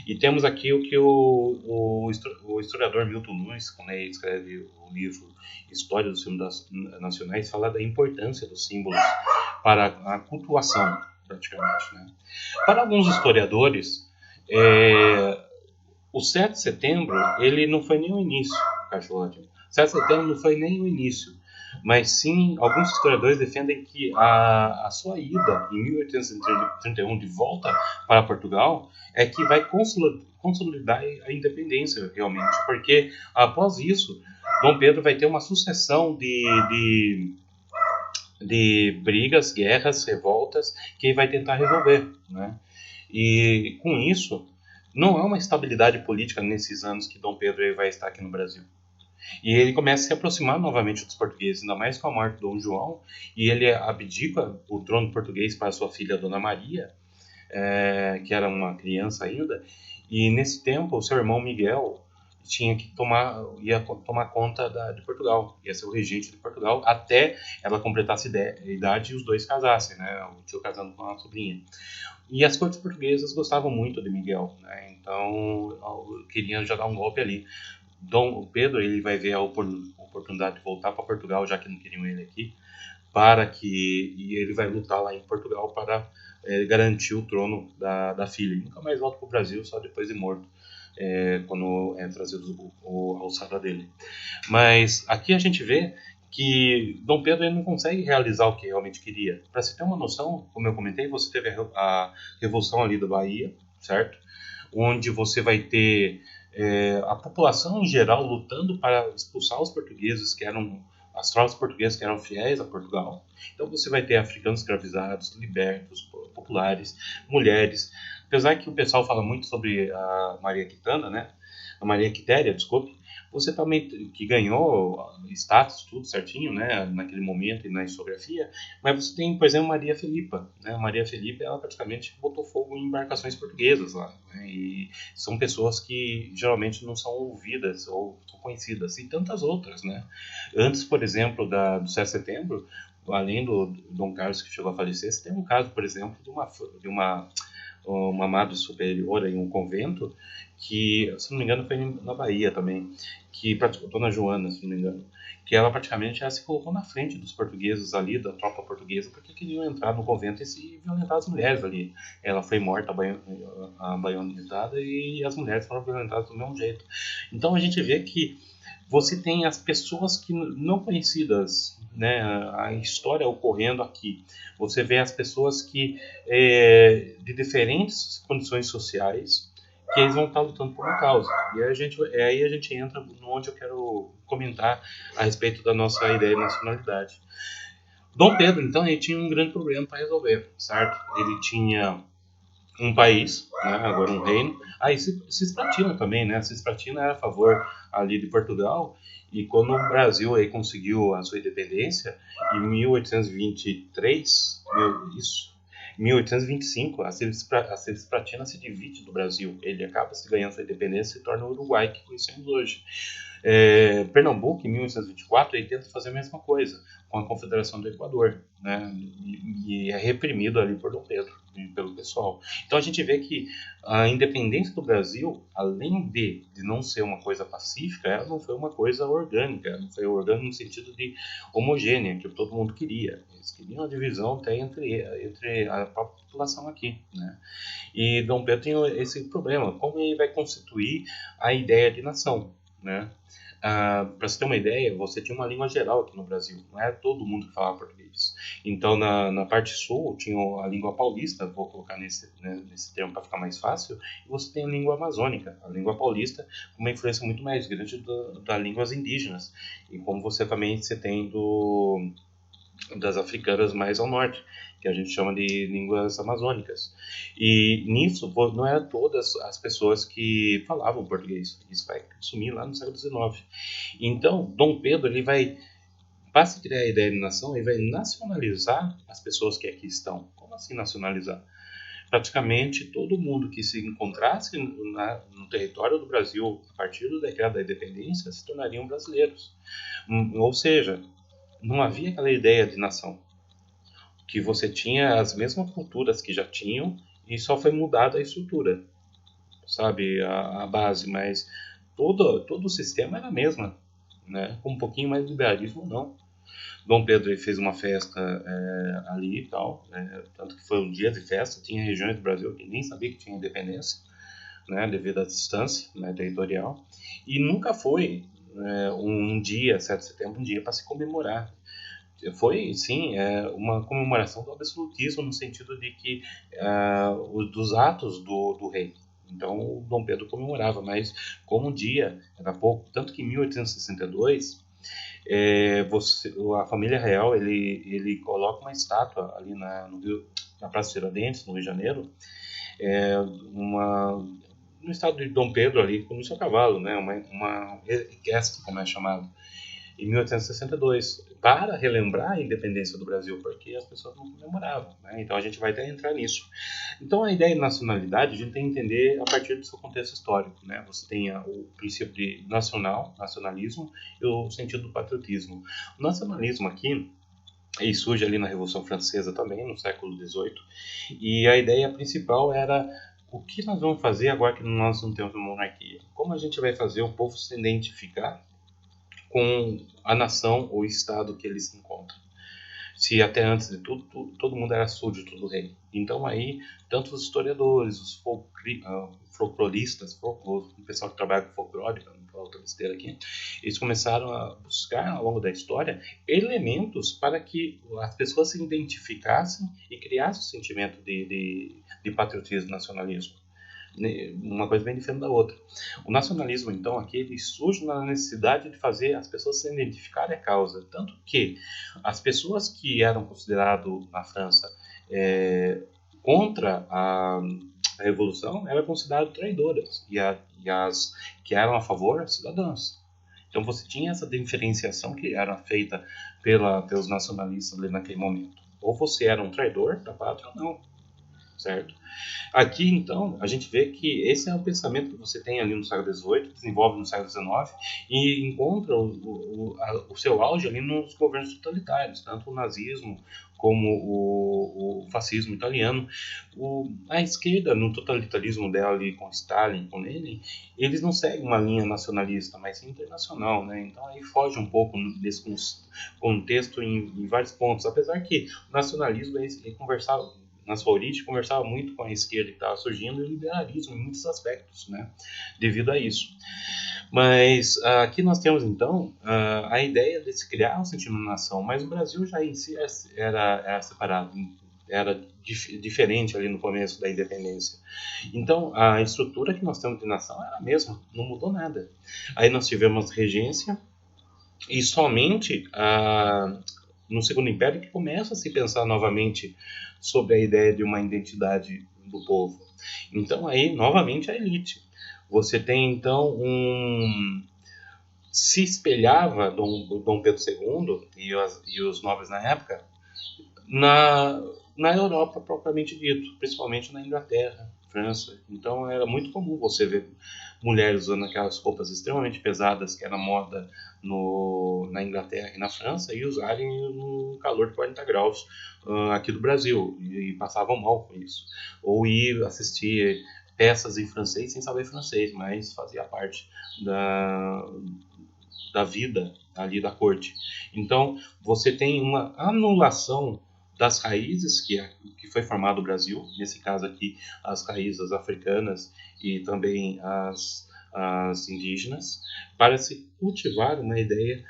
E temos aqui o que o historiador Milton Nunes, quando ele escreve o livro História dos Símbolos Nacionais, fala da importância dos símbolos para a cultuação, praticamente, né? Para alguns historiadores, o 7 de setembro ele não foi nem o início, Cachorro. 7 de setembro não foi nem o início, mas sim, alguns historiadores defendem que a sua ida em 1831 de volta para Portugal é que vai consolidar a independência realmente, porque após isso, Dom Pedro vai ter uma sucessão de brigas, guerras, revoltas que ele vai tentar resolver, né? E com isso, não há uma estabilidade política nesses anos que Dom Pedro vai estar aqui no Brasil. E ele começa a se aproximar novamente dos portugueses, ainda mais com a morte de Dom João, e ele abdica o trono português para sua filha Dona Maria, que era uma criança ainda, e nesse tempo o seu irmão Miguel ia tomar conta de Portugal, ia ser o regente de Portugal até ela completasse a idade e os dois casassem, né? O tio casando com a sobrinha. E as cortes portuguesas gostavam muito de Miguel, né? Então queriam já dar um golpe ali. Dom Pedro ele vai ver a oportunidade de voltar para Portugal, já que não queriam ele aqui, e ele vai lutar lá em Portugal para garantir o trono da filha. Ele nunca mais volta para o Brasil, só depois de morto, quando é trazido a alçada dele. Mas aqui a gente vê que Dom Pedro ele não consegue realizar o que realmente queria. Para você ter uma noção, como eu comentei, você teve a Revolução ali da Bahia, certo? Onde você vai ter a população em geral lutando para expulsar os portugueses, que eram as tropas portuguesas que eram fiéis a Portugal. Então você vai ter africanos escravizados, libertos, populares, mulheres. Apesar que o pessoal fala muito sobre a Maria Quitana, né? A Maria Quitéria, desculpe, você também que ganhou status, tudo certinho, né, naquele momento e na historiografia, mas você tem, por exemplo, Maria Filipa, né? Maria Filipa, ela praticamente botou fogo em embarcações portuguesas lá, né? E são pessoas que geralmente não são ouvidas ou são conhecidas, e tantas outras, né? Antes, por exemplo, do 7 de setembro, além do Dom Carlos que chegou a falecer, você tem um caso, por exemplo, uma madre superiora em um convento que, se não me engano, foi na Bahia também, que praticou, Dona Joana, se não me engano, que ela praticamente já se colocou na frente dos portugueses ali, da tropa portuguesa, porque queriam entrar no convento e se violentar as mulheres ali. Ela foi morta, baionizada, e as mulheres foram violentadas do mesmo jeito. Então a gente vê que você tem as pessoas que não conhecidas, né, a história ocorrendo aqui. Você vê as pessoas que de diferentes condições sociais que eles vão estar lutando por uma causa. E aí a gente entra onde eu quero comentar a respeito da nossa ideia de nacionalidade. Dom Pedro, então, ele tinha um grande problema para resolver, certo? Ele tinha um país, né, agora um reino. Aí Cisplatina também, né? Cisplatina era a favor ali de Portugal, e quando o Brasil aí conseguiu a sua independência em 1823, 1825, a Cisplatina se divide do Brasil. Ele acaba se ganhando sua independência e se torna o Uruguai que conhecemos hoje. Pernambuco, em 1824, ele tenta fazer a mesma coisa com a Confederação do Equador, né? E é reprimido ali por Dom Pedro e pelo pessoal. Então a gente vê que a independência do Brasil, além de não ser uma coisa pacífica, ela não foi uma coisa orgânica, ela não foi orgânica no sentido de homogênea, que todo mundo queria. Eles queriam a divisão até entre a própria população aqui, né? E Dom Pedro tem esse problema, como ele vai constituir a ideia de nação, né? Para você ter uma ideia, você tinha uma língua geral aqui no Brasil, não era todo mundo que falava português. Então, na parte sul, tinha a língua paulista, vou colocar nesse termo para ficar mais fácil, e você tem a língua amazônica, a língua paulista, com uma influência muito mais grande das línguas indígenas, e como você tem das africanas mais ao norte, que a gente chama de línguas amazônicas. E nisso não eram todas as pessoas que falavam português. Isso vai sumir lá no século XIX. Então, Dom Pedro ele vai, para se criar a ideia de nação, ele vai nacionalizar as pessoas que aqui estão. Como assim nacionalizar? Praticamente todo mundo que se encontrasse no território do Brasil a partir do decreto da independência se tornariam brasileiros. Ou seja, não havia aquela ideia de nação, que você tinha as mesmas culturas que já tinham e só foi mudada a estrutura, sabe, a base, mas todo o sistema era a mesma, né? Com um pouquinho mais de liberalismo, não. Dom Pedro ele fez uma festa ali e tal, tanto que foi um dia de festa, tinha regiões do Brasil que nem sabia que tinha independência, né, devido à distância, né, territorial, e nunca foi um dia, 7 de setembro, um dia para se comemorar. Foi, sim, uma comemoração do absolutismo, no sentido de que dos atos do rei. Então, o Dom Pedro comemorava, mas como um dia era pouco, tanto que em 1862, a família real ele coloca uma estátua ali na Praça Tiradentes, no Rio de Janeiro, no estado de Dom Pedro ali, com o seu cavalo, né, uma equestre, como é chamado, em 1862, para relembrar a independência do Brasil, porque as pessoas não comemoravam, né? Então a gente vai até entrar nisso. Então a ideia de nacionalidade a gente tem que entender a partir do seu contexto histórico, né? Você tem o princípio de nacionalismo e o sentido do patriotismo. O nacionalismo aqui ele surge ali na Revolução Francesa também, no século XVIII, e a ideia principal era o que nós vamos fazer agora que nós não temos uma monarquia? Como a gente vai fazer o povo se identificar com a nação ou estado que eles se encontram? Se até antes de tudo, todo mundo era súdito do rei. Então aí, tanto os historiadores, os folcloristas, o pessoal que trabalha com folclore, não vou outra besteira aqui, eles começaram a buscar ao longo da história elementos para que as pessoas se identificassem e criassem o sentimento de patriotismo e nacionalismo. Uma coisa bem diferente da outra. O nacionalismo, então, aqui ele surge na necessidade de fazer as pessoas se identificarem à causa. Tanto que as pessoas que eram consideradas na França contra a Revolução eram consideradas traidoras. E as que eram a favor, cidadãs. Então você tinha essa diferenciação que era feita pelos nacionalistas ali naquele momento. Ou você era um traidor da pátria ou não, certo? Aqui, então, a gente vê que esse é o pensamento que você tem ali no século XVIII, desenvolve no século XIX e encontra o seu auge ali nos governos totalitários, tanto o nazismo como o fascismo italiano. A esquerda, no totalitarismo dela ali com Stalin, com Lenin, eles não seguem uma linha nacionalista, mas sim internacional, né? Então aí foge um pouco desse contexto em vários pontos, apesar que o nacionalismo ele conversava na sua origem, conversava muito com a esquerda que estava surgindo e o liberalismo em muitos aspectos, né, devido a isso. Mas aqui nós temos, então, a ideia de se criar um sentido de nação, mas o Brasil já em si era separado, era diferente ali no começo da independência. Então, a estrutura que nós temos de nação era a mesma, não mudou nada. Aí nós tivemos regência e somente no Segundo Império que começa a se pensar novamente sobre a ideia de uma identidade do povo. Então aí, novamente, a elite. Você tem, então, se espelhava Dom Pedro II e os nobres na época na Europa propriamente dito, principalmente na Inglaterra, França. Então era muito comum você ver mulheres usando aquelas roupas extremamente pesadas que era moda na Inglaterra e na França e usarem no calor de 40 graus aqui do Brasil e passavam mal com isso. Ou ir assistir peças em francês sem saber francês, mas fazia parte da vida ali da corte. Então você tem uma anulação das raízes que foi formado o Brasil, nesse caso aqui as raízes africanas e também as indígenas, para se cultivar uma ideia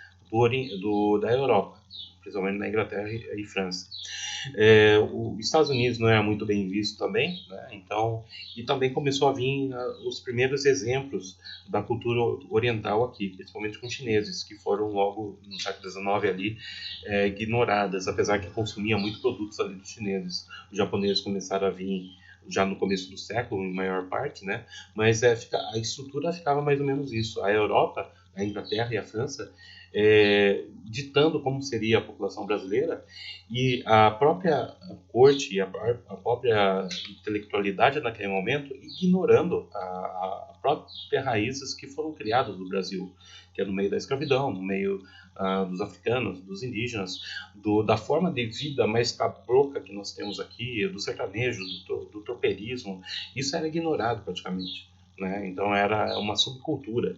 da Europa, principalmente na Inglaterra e França. Os Estados Unidos não era muito bem visto também, né? Então, e também começou a vir os primeiros exemplos da cultura oriental aqui, principalmente com chineses, que foram logo no século XIX ali ignoradas, apesar que consumia muito produtos ali dos chineses. Os japoneses começaram a vir já no começo do século, em maior parte, né? Mas a estrutura ficava mais ou menos isso. A Europa, a Inglaterra e a França ditando como seria a população brasileira e a própria corte e a própria intelectualidade naquele momento ignorando a própria raízes que foram criadas no Brasil, que é no meio da escravidão, no meio dos africanos, dos indígenas, da forma de vida mais cabroca que nós temos aqui, do sertanejo, do tropeirismo. Isso era ignorado praticamente. Né? Então era uma subcultura.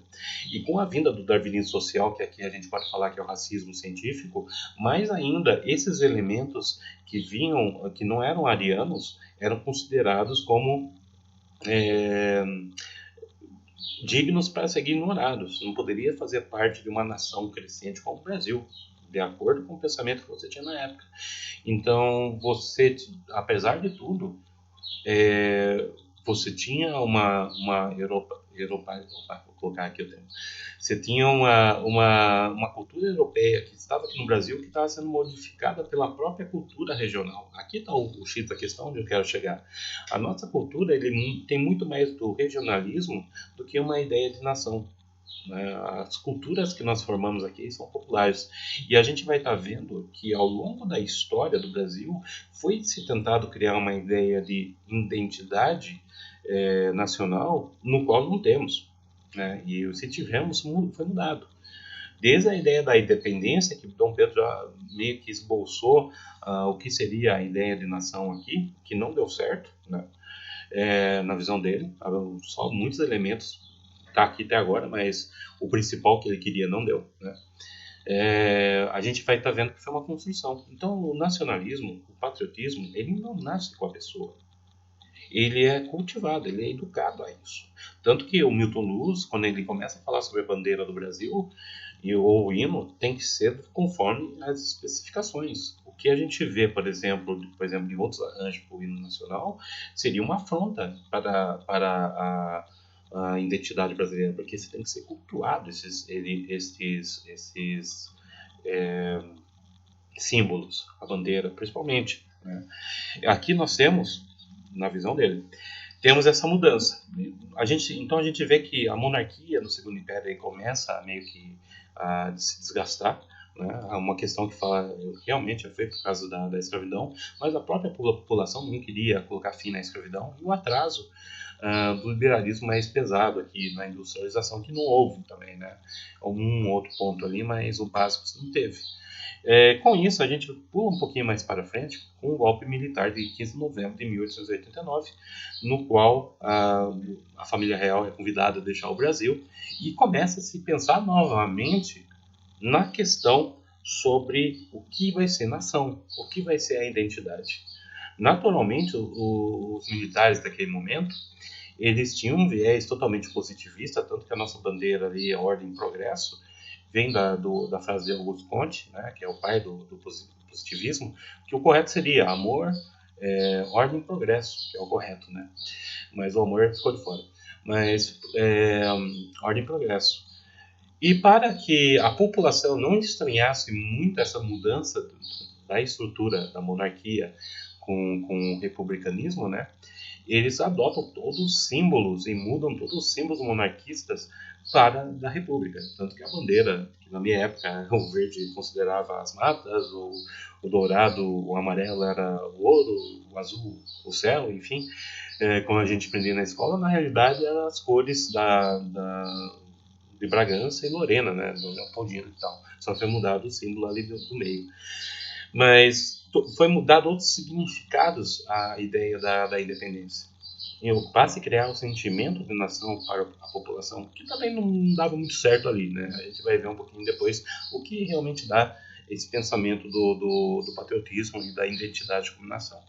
E com a vinda do darwinismo social, que aqui a gente pode falar que é o racismo científico, mais ainda esses elementos que vinham, que não eram arianos, eram considerados como dignos para ser ignorados. Não poderia fazer parte de uma nação crescente como o Brasil, de acordo com o pensamento que você tinha na época. Então, você, apesar de tudo, você tinha uma Europa, vou colocar aqui o termo. Você tinha uma cultura europeia que estava aqui no Brasil que estava sendo modificada pela própria cultura regional. Aqui está o X da questão onde eu quero chegar. A nossa cultura ele tem muito mais do regionalismo do que uma ideia de nação. As culturas que nós formamos aqui são populares. E a gente vai estar vendo que ao longo da história do Brasil foi se tentado criar uma ideia de identidade nacional no qual não temos. Né? E se tivemos, foi mudado. Desde a ideia da independência, que Dom Pedro já meio que esboçou o que seria a ideia de nação aqui, que não deu certo, né? Na visão dele, só muitos elementos tá aqui até agora, mas o principal que ele queria não deu, né? A gente vai estar vendo que foi uma construção. Então, o nacionalismo, o patriotismo, ele não nasce com a pessoa. Ele é cultivado, ele é educado a isso. Tanto que o Milton Luz, quando ele começa a falar sobre a bandeira do Brasil ou o hino, tem que ser conforme as especificações. O que a gente vê, por exemplo em outros arranjos para o hino nacional, seria uma afronta para a identidade brasileira, porque você tem que ser cultuado esses símbolos, a bandeira, principalmente. Né? Aqui nós temos, na visão dele, temos essa mudança. Então a gente vê que a monarquia no Segundo Império aí começa a meio que a se desgastar, né? É uma questão que fala realmente foi por causa da escravidão, mas a própria população não queria colocar fim na escravidão, e o atraso do liberalismo mais pesado aqui na industrialização, que não houve também, né? Um outro ponto ali, mas o básico não teve. Com isso, a gente pula um pouquinho mais para frente com o golpe militar de 15 de novembro de 1889, no qual a família real é convidada a deixar o Brasil e começa a se pensar novamente na questão sobre o que vai ser nação, o que vai ser a identidade. Naturalmente, os militares daquele momento, eles tinham um viés totalmente positivista, tanto que a nossa bandeira ali, a Ordem e Progresso, vem da frase de Auguste Comte, né, que é o pai do positivismo, que o correto seria amor, ordem e progresso, que é o correto, né? Mas o amor ficou de fora. Mas ordem e progresso. E para que a população não estranhasse muito essa mudança da estrutura da monarquia com o republicanismo, né, eles adotam todos os símbolos e mudam todos os símbolos monarquistas para da República. Tanto que a bandeira, que na minha época o verde considerava as matas, o dourado, o amarelo era o ouro, o azul o céu, enfim, como a gente aprendia na escola, na realidade eram as cores de Bragança e Lorena, né, do Leopoldino e tal. Só foi mudado o símbolo ali do meio. Mas foi mudado outros significados à ideia da independência. Para se criar um sentimento de nação para a população, que também não dava muito certo ali, né? A gente vai ver um pouquinho depois o que realmente dá esse pensamento do patriotismo e da identidade como nação.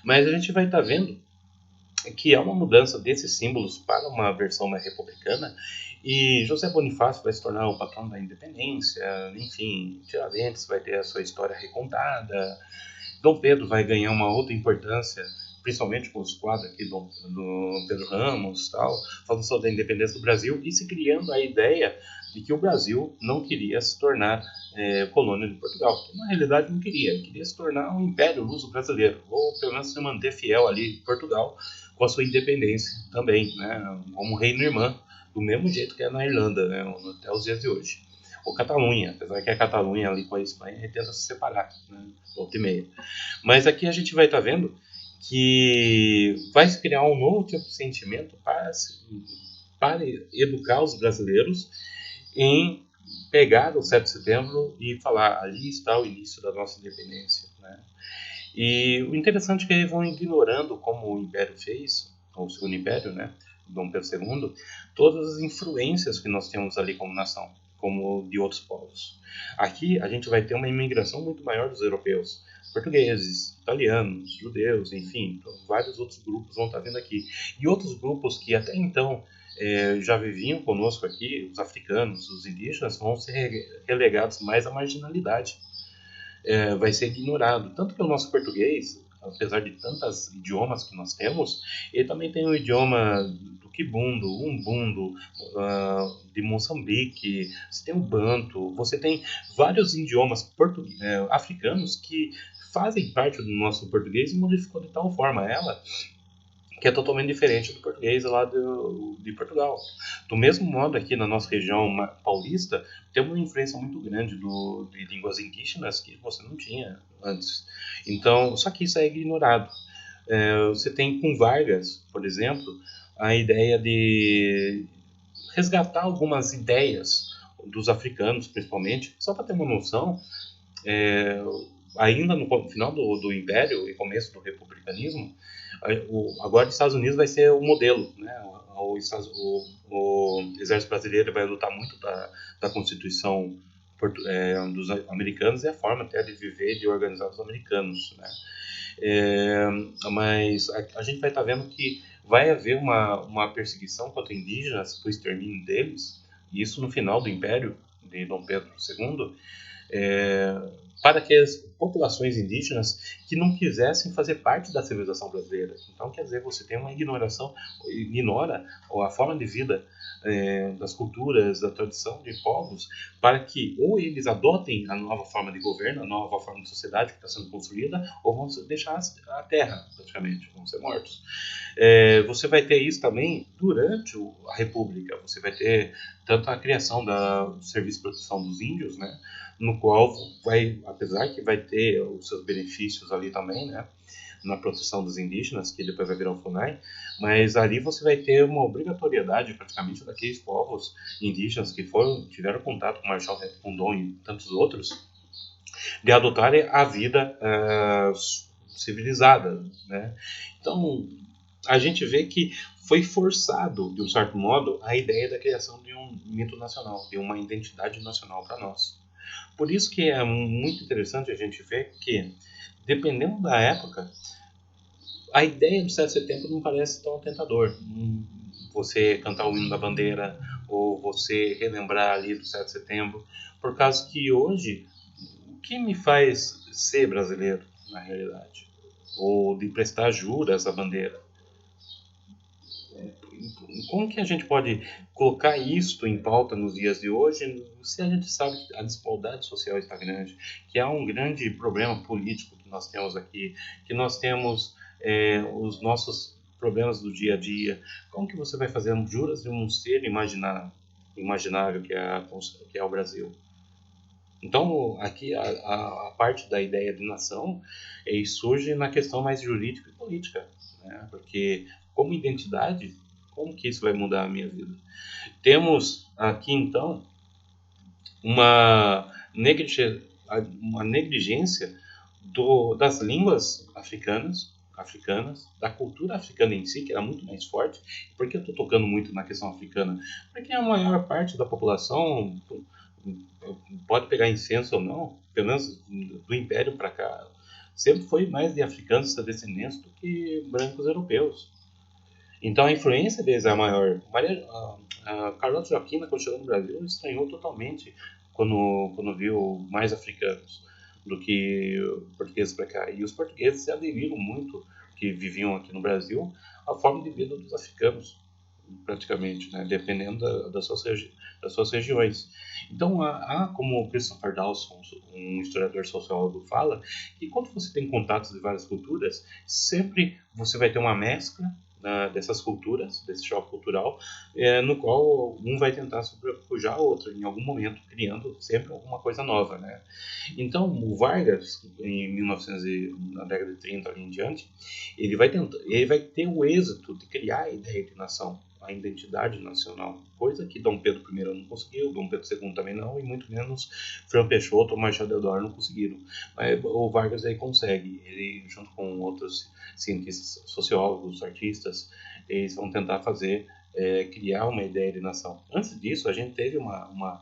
Mas a gente vai estar vendo que é uma mudança desses símbolos para uma versão mais republicana, e José Bonifácio vai se tornar o patrono da independência, enfim, Tiradentes vai ter a sua história recontada, Dom Pedro vai ganhar uma outra importância, principalmente com os quadros aqui do Pedro Ramos, tal, falando sobre a independência do Brasil e se criando a ideia de que o Brasil não queria se tornar colônia de Portugal. Na realidade não queria, queria se tornar um império luso-brasileiro, ou pelo menos se manter fiel ali em Portugal com a sua independência também, né, como reino-irmã, do mesmo jeito que é na Irlanda, né, até os dias de hoje. Ou Catalunha, apesar que a Catalunha ali com a Espanha tenta se separar, né, volta e meia. Mas aqui a gente vai estar vendo que vai se criar um novo tipo de sentimento para educar os brasileiros em pegar o 7 de setembro e falar, ali está o início da nossa independência, né? E o interessante é que eles vão ignorando, como o Império fez, ou o Segundo Império, né, Dom Pedro II, todas as influências que nós temos ali como nação, como de outros povos. Aqui a gente vai ter uma imigração muito maior dos europeus, portugueses, italianos, judeus, enfim, então, vários outros grupos vão estar vindo aqui. E outros grupos que até então já viviam conosco aqui, os africanos, os indígenas, vão ser relegados mais à marginalidade. Vai ser ignorado. Tanto que o nosso português, apesar de tantos idiomas que nós temos, ele também tem o idioma do Kibundo, Umbundo, de Moçambique, você tem o Banto, você tem vários idiomas africanos que fazem parte do nosso português e modificou de tal forma ela que é totalmente diferente do português lá de Portugal. Do mesmo modo, aqui na nossa região paulista, tem uma influência muito grande de línguas indígenas que você não tinha antes. Então, só que isso é ignorado. Você tem com Vargas, por exemplo, a ideia de resgatar algumas ideias dos africanos, principalmente, só para ter uma noção, ainda no final do Império e começo do republicanismo, agora os Estados Unidos vai ser o modelo, né? O exército brasileiro vai lutar muito da Constituição dos americanos e a forma até de viver e de organizar os americanos, né? Mas a gente vai estar vendo que vai haver uma perseguição contra indígenas para o extermínio deles, e isso no final do Império de Dom Pedro II, para que as populações indígenas que não quisessem fazer parte da civilização brasileira. Então, quer dizer, você tem uma ignoração, ignora a forma de vida das culturas, da tradição de povos, para que ou eles adotem a nova forma de governo, a nova forma de sociedade que está sendo construída, ou vão deixar a terra, praticamente, vão ser mortos. Você vai ter isso também durante a República. Você vai ter tanto a criação do Serviço de Proteção dos Índios, né, no qual apesar que vai ter os seus benefícios ali também, né, na proteção dos indígenas, que depois vai virar o FUNAI, mas ali você vai ter uma obrigatoriedade praticamente daqueles povos indígenas que tiveram contato com o Marechal Rondon e tantos outros, de adotarem a vida civilizada, né? Então, a gente vê que foi forçado, de um certo modo, a ideia da criação de um mito nacional, de uma identidade nacional para nós. Por isso que é muito interessante a gente ver que, dependendo da época, a ideia do 7 de setembro não parece tão tentador. Você cantar o hino da bandeira, ou você relembrar ali do 7 de setembro, por causa que hoje, o que me faz ser brasileiro, na realidade? Ou de prestar juras à bandeira? Como que a gente pode colocar isto em pauta nos dias de hoje, se a gente sabe que a desigualdade social está grande, que há um grande problema político que nós temos aqui, que nós temos os nossos problemas do dia a dia? Como que você vai fazer juras de um ser imaginável que é o Brasil? Então, aqui a parte da ideia de nação surge na questão mais jurídica e política, né? Porque como identidade, como que isso vai mudar a minha vida? Temos aqui, então, uma negligência das línguas africanas, da cultura africana em si, que era muito mais forte. Por que eu estou tocando muito na questão africana? Porque a maior parte da população, pode pegar incenso ou não, pelo menos do Império para cá, sempre foi mais de africanos descendentes do que brancos europeus. Então a influência deles é maior. A Carlota Joaquina, quando chegou no Brasil, estranhou totalmente quando viu mais africanos do que portugueses para cá. E os portugueses se aderiram muito, que viviam aqui no Brasil, à forma de vida dos africanos, praticamente, né? Dependendo das suas regiões. Então, como o Christopher Dawson, um historiador sociólogo, fala, que quando você tem contatos de várias culturas, sempre você vai ter uma mescla dessas culturas, desse choque cultural, no qual um vai tentar sobrepujar o outro em algum momento, criando sempre alguma coisa nova, né? Então, o Vargas, na década de 30 ali em diante, ele vai ter o êxito de criar a ideia de nação, a identidade nacional, coisa que Dom Pedro I não conseguiu, Dom Pedro II também não, e muito menos Fernando Peixoto ou Machado de Deodoro não conseguiram. Mas o Vargas aí consegue, ele junto com outros cientistas, sociólogos, artistas, eles vão tentar criar uma ideia de nação. Antes disso, a gente teve uma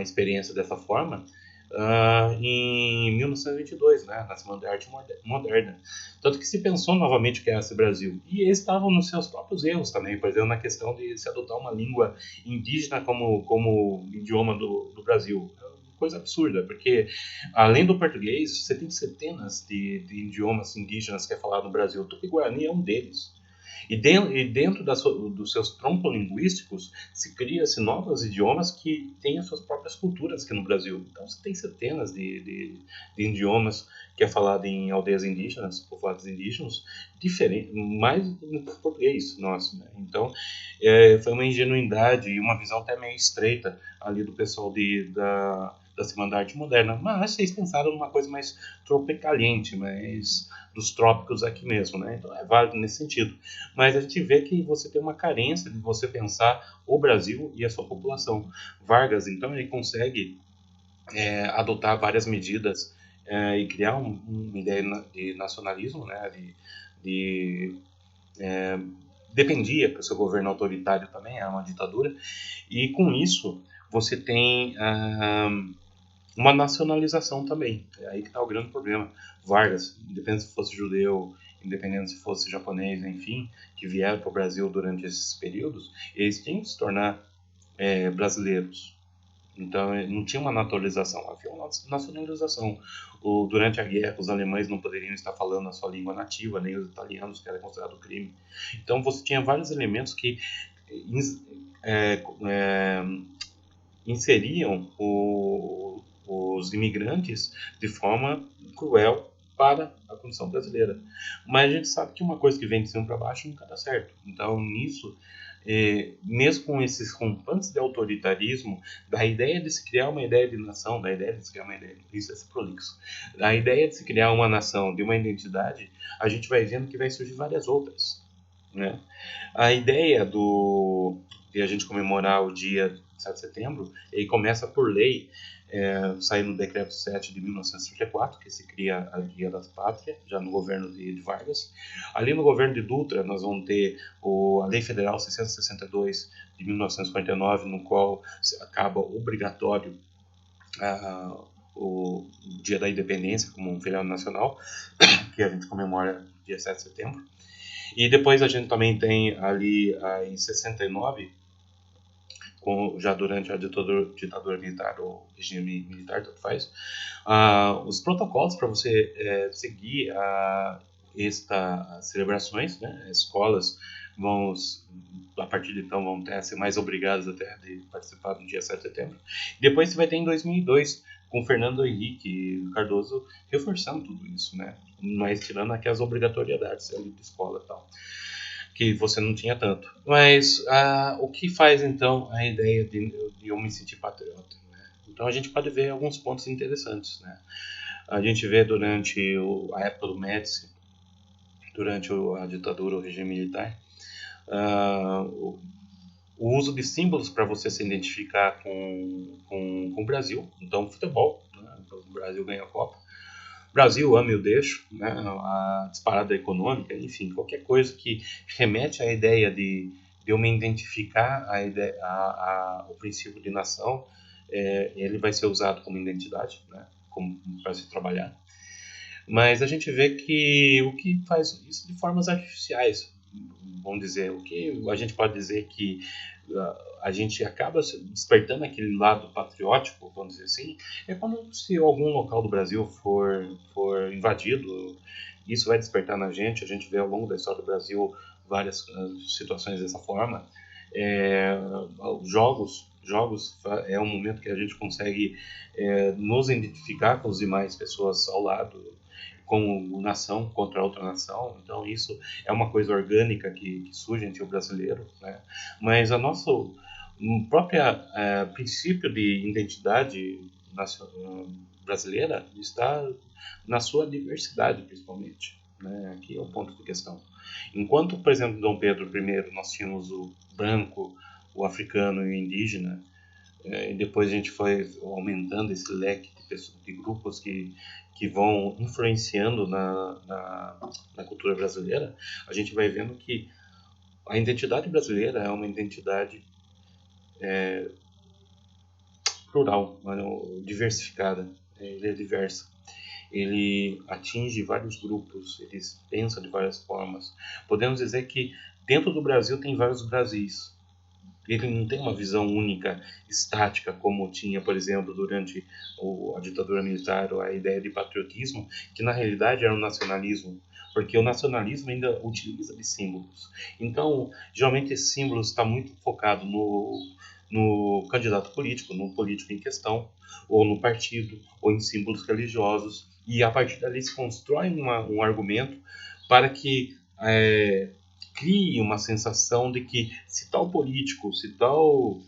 experiência dessa forma em 1922, né, na Semana da Arte Moderna. Tanto que se pensou novamente o que era esse Brasil. E eles estavam nos seus próprios erros também, por exemplo, na questão de se adotar uma língua indígena como idioma do Brasil. Coisa absurda, porque além do português, você tem centenas de idiomas indígenas que é falado no Brasil. O Tupi-Guarani é um deles. E dentro dos seus troncos linguísticos se cria-se novos idiomas que têm as suas próprias culturas aqui no Brasil. Então você tem centenas de idiomas que é falado em aldeias indígenas, povoados indígenas, diferente, mais do português nosso, né? Então foi uma ingenuidade e uma visão até meio estreita ali do pessoal da Semana da Arte Moderna, mas vocês pensaram numa coisa mais tropicaliente, mais dos trópicos aqui mesmo, né? Então é válido nesse sentido. Mas a gente vê que você tem uma carência de você pensar o Brasil e a sua população. Vargas, então, ele consegue adotar várias medidas e criar uma ideia de nacionalismo, né? Dependia que o seu governo autoritário também era uma ditadura, e com isso você tem uma nacionalização também. É aí que está o grande problema. Vargas, independente se fosse judeu, independente se fosse japonês, enfim, que vieram para o Brasil durante esses períodos, eles tinham que se tornar brasileiros. Então não tinha uma naturalização, havia uma nacionalização. Durante a guerra, os alemães não poderiam estar falando a sua língua nativa, nem os italianos, que era considerado crime. Então você tinha vários elementos que inseriam os imigrantes de forma cruel para a condição brasileira. Mas a gente sabe que uma coisa que vem de cima para baixo nunca dá certo. Então, nisso, mesmo com esses rompantes de autoritarismo, da ideia de se criar uma ideia de nação, da ideia de se criar uma ideia, isso é prolixo, da ideia de se criar uma nação, de uma identidade, a gente vai vendo que vai surgir várias outras, né? A ideia de a gente comemorar o dia 7 de setembro, ele começa por lei, saiu no Decreto 7 de 1934, que se cria a Dia das Pátrias, já no governo de Vargas. Ali no governo de Dutra, nós vamos ter a Lei Federal 662 de 1949, no qual acaba obrigatório o Dia da Independência como um feriado nacional, que a gente comemora dia 7 de setembro. E depois a gente também tem ali em 69, já durante a ditadura militar ou regime militar, tanto faz, os protocolos para você seguir estas celebrações, né? As escolas vão, a partir de então, vão ser mais obrigadas até de participar do dia 7 de setembro. Depois você vai ter em 2002, com Fernando Henrique Cardoso reforçando tudo isso, né? Mas tirando aquelas obrigatoriedades de escola e tal, que você não tinha tanto. Mas o que faz então a ideia de eu me sentir patriota? Né? Então a gente pode ver alguns pontos interessantes. Né? A gente vê durante a época do Médici, durante a ditadura, o regime militar, o uso de símbolos para você se identificar com o Brasil. Então, futebol, né? Então, o Brasil ganha a Copa. Brasil, ame ou deixo, né? A disparada econômica, enfim, qualquer coisa que remete à ideia de eu me identificar o princípio de nação, ele vai ser usado como identidade, né? Como para se trabalhar. Mas a gente vê que o que faz isso de formas artificiais, vamos dizer, o que a gente pode dizer que a gente acaba despertando aquele lado patriótico, vamos dizer assim, é quando se algum local do Brasil for invadido, isso vai despertar na gente. A gente vê ao longo da história do Brasil várias situações dessa forma. Jogos é um momento que a gente consegue nos identificar com as demais pessoas ao lado, como nação contra outra nação. Então isso é uma coisa orgânica que surge entre o brasileiro, né? Mas a nossa próprio princípio de identidade brasileira está na sua diversidade, principalmente, né? Aqui é o ponto de questão. Enquanto, por exemplo, Dom Pedro I, nós tínhamos o branco, o africano e o indígena, e depois a gente foi aumentando esse leque de grupos que vão influenciando na cultura brasileira, a gente vai vendo que a identidade brasileira é uma identidade plural, diversificada, ele é diversa. Ele atinge vários grupos, ele pensa de várias formas. Podemos dizer que dentro do Brasil tem vários Brasis. Ele não tem uma visão única, estática, como tinha, por exemplo, durante a ditadura militar, ou a ideia de patriotismo, que na realidade era um nacionalismo, porque o nacionalismo ainda utiliza de símbolos. Então, geralmente esse símbolo está muito focado no candidato político, no político em questão, ou no partido, ou em símbolos religiosos, e a partir dali se constrói um argumento para que crie uma sensação de que se tal político, se tal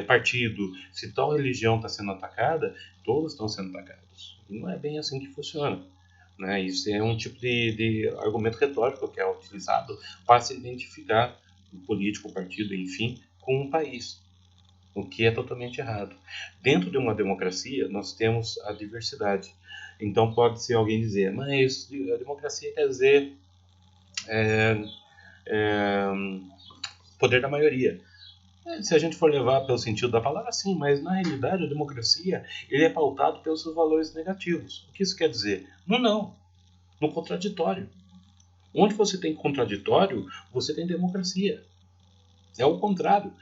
partido, se tal religião está sendo atacada, todos estão sendo atacados. E não é bem assim que funciona. Né? Isso é um tipo de argumento retórico que é utilizado para se identificar o político, o partido, enfim, com um país, o que é totalmente errado. Dentro de uma democracia, nós temos a diversidade. Então pode ser alguém dizer, mas a democracia quer dizer poder da maioria. Se a gente for levar pelo sentido da palavra, sim, mas na realidade a democracia ele é pautado pelos seus valores negativos. O que isso quer dizer? No contraditório. Onde você tem contraditório, você tem democracia. É o contrário.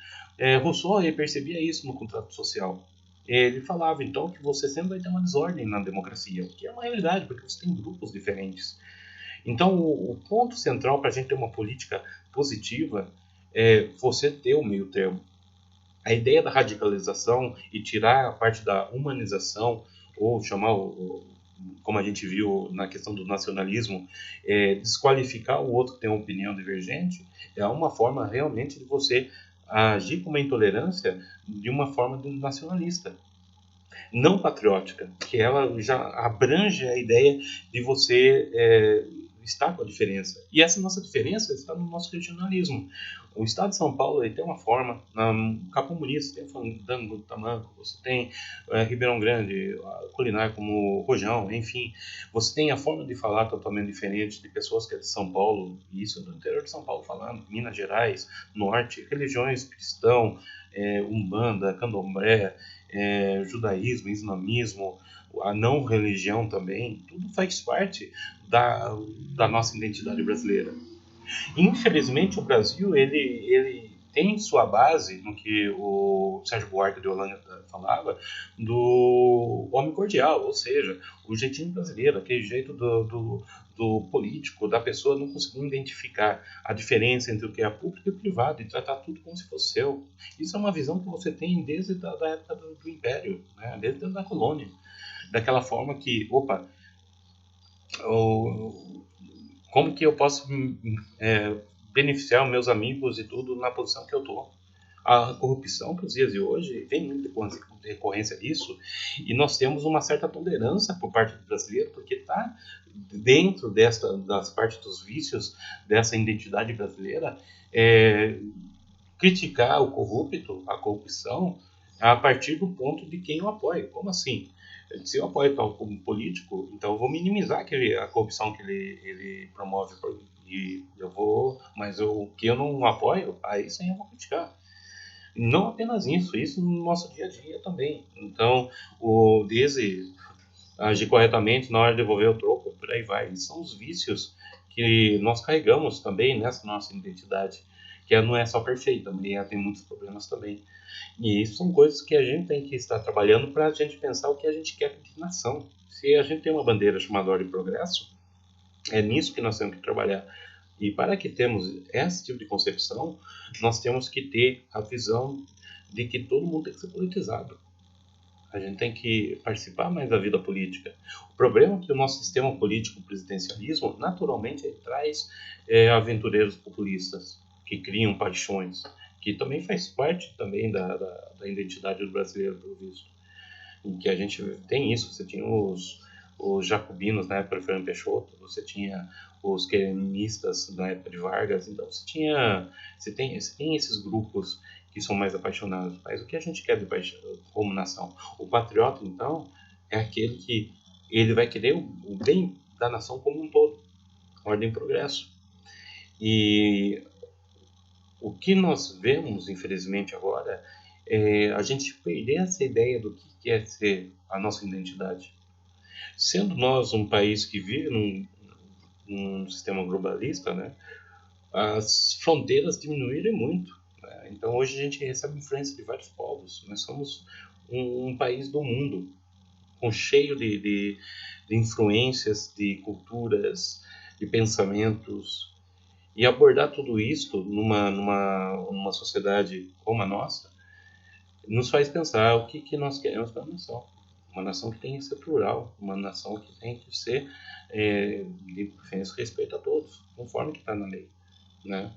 Rousseau percebia isso no contrato social. Ele falava então que você sempre vai ter uma desordem na democracia, o que é uma realidade, porque você tem grupos diferentes. Então, o ponto central para a gente ter uma política positiva você ter o meio termo. A ideia da radicalização e tirar a parte da humanização, ou chamar, como a gente viu na questão do nacionalismo, desqualificar o outro que tem uma opinião divergente, é uma forma realmente de você agir com uma intolerância de uma forma nacionalista, não patriótica, que ela já abrange a ideia de você estar com a diferença. E essa nossa diferença está no nosso regionalismo. O estado de São Paulo ele tem uma forma, na Capão Bonito você tem Fandango, Tamanco, você tem Ribeirão Grande, culinária como Rojão, enfim. Você tem a forma de falar totalmente diferente de pessoas que é de São Paulo, e isso é do interior de São Paulo falando, Minas Gerais, Norte, religiões cristão, Umbanda, Candomblé, judaísmo, islamismo, a não religião também, tudo faz parte da nossa identidade brasileira. Infelizmente, o Brasil ele tem sua base no que o Sérgio Buarque de Holanda falava do homem cordial, ou seja, o jeitinho brasileiro, aquele jeito do político, da pessoa não conseguir identificar a diferença entre o que é público e o privado e tratar tudo como se fosse seu. Isso é uma visão que você tem desde da época do Império, né? Desde a colônia. Daquela forma que, opa, como que eu posso beneficiar os meus amigos e tudo na posição que eu estou? A corrupção que os dias de hoje vem muito de recorrência disso, e nós temos uma certa tolerância por parte do brasileiro, porque está dentro das partes dos vícios dessa identidade brasileira, criticar o corrupto, a corrupção, a partir do ponto de quem o apoia. Como assim? Se eu apoio tal como político, então eu vou minimizar a corrupção que ele promove, e mas o que eu não apoio, aí sim eu vou criticar. Não apenas isso no nosso dia a dia também. Então, desde agir corretamente na hora de devolver o troco, por aí vai. São os vícios que nós carregamos também nessa nossa identidade, que não é só perfeita, mas tem muitos problemas também. E isso são coisas que a gente tem que estar trabalhando para a gente pensar o que a gente quer de nação. Se a gente tem uma bandeira chamada Ordem e Progresso, é nisso que nós temos que trabalhar. E para que temos esse tipo de concepção, nós temos que ter a visão de que todo mundo tem que ser politizado. A gente tem que participar mais da vida política. O problema é que o nosso sistema político, o presidencialismo, naturalmente traz aventureiros populistas que criam paixões, que também faz parte também da identidade do brasileiro, pelo visto. Em que a gente tem isso, você tinha os jacobinos na época de Fernando Peixoto, você tinha os queremistas na época de Vargas, então você tem esses grupos que são mais apaixonados. Mas o que a gente quer de paixão, como nação? O patriota, então, é aquele que ele vai querer o bem da nação como um todo, ordem e progresso. E o que nós vemos, infelizmente, agora é a gente perder essa ideia do que é ser a nossa identidade. Sendo nós um país que vive num sistema globalista, né, as fronteiras diminuíram muito. Né? Então, hoje a gente recebe influência de vários povos. Nós somos um país do mundo, cheio de influências, de culturas, de pensamentos. E abordar tudo isso numa sociedade como a nossa nos faz pensar o que nós queremos para a nação. Uma nação que tem que ser plural, uma nação que tem que ser de preferência respeito a todos, conforme que está na lei, né?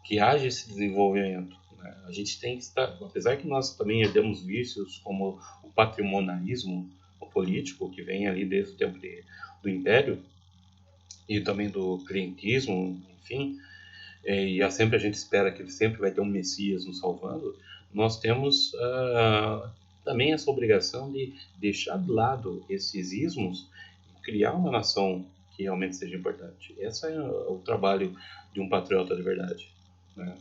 Que haja esse desenvolvimento. Né? A gente tem que estar, apesar que nós também herdamos vícios como o patrimonialismo político, que vem ali desde o tempo do Império, e também do clientismo, enfim, e sempre a gente espera que sempre vai ter um Messias nos salvando, nós temos também essa obrigação de deixar de lado esses ismos e criar uma nação que realmente seja importante. Esse é o trabalho de um patriota de verdade. Né?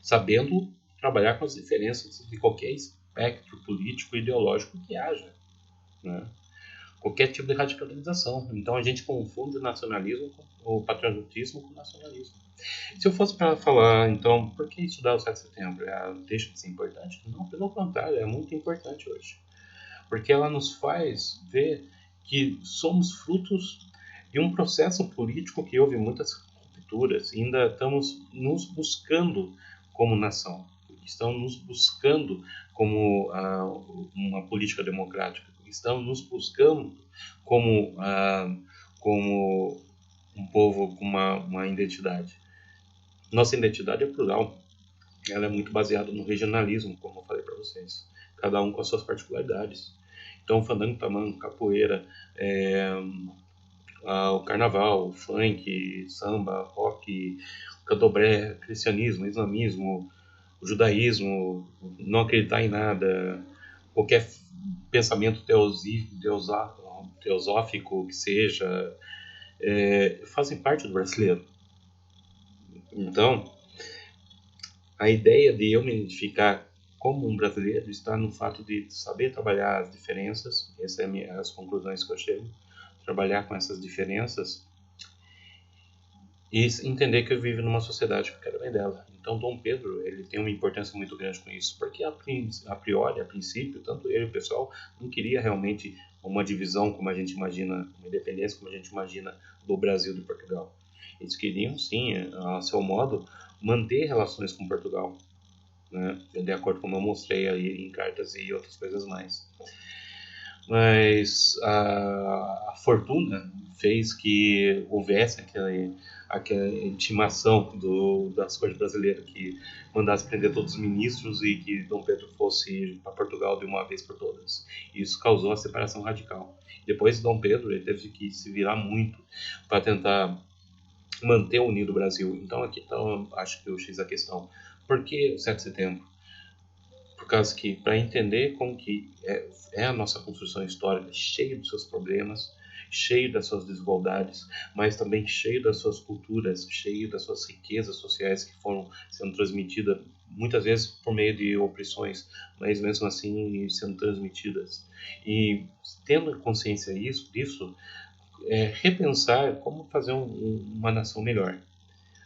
Sabendo trabalhar com as diferenças de qualquer espectro político e ideológico que haja. Né? Qualquer tipo de radicalização. Então a gente confunde o nacionalismo, o patriotismo com o nacionalismo. Se eu fosse para falar, então, por que estudar o 7 de setembro? Deixa de ser importante? Não, pelo contrário, é muito importante hoje. Porque ela nos faz ver que somos frutos de um processo político que houve muitas rupturas e ainda estamos nos buscando como nação, estão nos buscando como uma política democrática, estão nos buscando como um povo com uma identidade. Nossa identidade é plural, ela é muito baseada no regionalismo, como eu falei para vocês, cada um com as suas particularidades. Então, fandango, tamango, capoeira, o carnaval, o funk, samba, rock, candomblé, cristianismo, islamismo, o judaísmo, não acreditar em nada, qualquer pensamento teosófico que seja, fazem parte do brasileiro. Então, a ideia de eu me identificar como um brasileiro está no fato de saber trabalhar as diferenças, essas são as conclusões que eu chego, trabalhar com essas diferenças e entender que eu vivo numa sociedade que eu quero bem dela. Então, Dom Pedro, ele tem uma importância muito grande com isso, porque a priori, a princípio, tanto ele e o pessoal não queria realmente uma divisão como a gente imagina, uma independência como a gente imagina do Brasil e de Portugal. Eles queriam, sim, a seu modo, manter relações com Portugal, né? De acordo com como eu mostrei aí em cartas e outras coisas mais. Mas a fortuna fez que houvesse aquela intimação das cortes brasileiras que mandasse prender todos os ministros e que Dom Pedro fosse para Portugal de uma vez por todas. Isso causou a separação radical. Depois Dom Pedro ele teve que se virar muito para tentar manter unido o Brasil. Então aqui acho que eu fiz a questão. Por que o 7 de setembro? Por causa que, para entender como que é a nossa construção histórica, cheio dos seus problemas, cheio das suas desigualdades, mas também cheio das suas culturas, cheio das suas riquezas sociais que foram sendo transmitidas, muitas vezes por meio de opressões, mas mesmo assim sendo transmitidas. E tendo consciência disso, repensar como fazer uma nação melhor.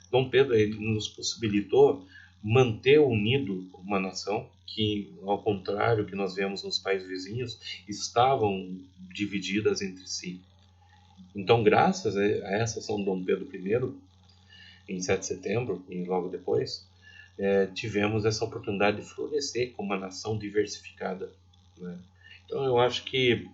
Dom Pedro ele nos possibilitou manter unido uma nação que, ao contrário que nós vemos nos países vizinhos, estavam divididas entre si. Então, graças a essa ação de Dom Pedro I, em 7 de setembro e logo depois, tivemos essa oportunidade de florescer como uma nação diversificada, né? Então, eu acho que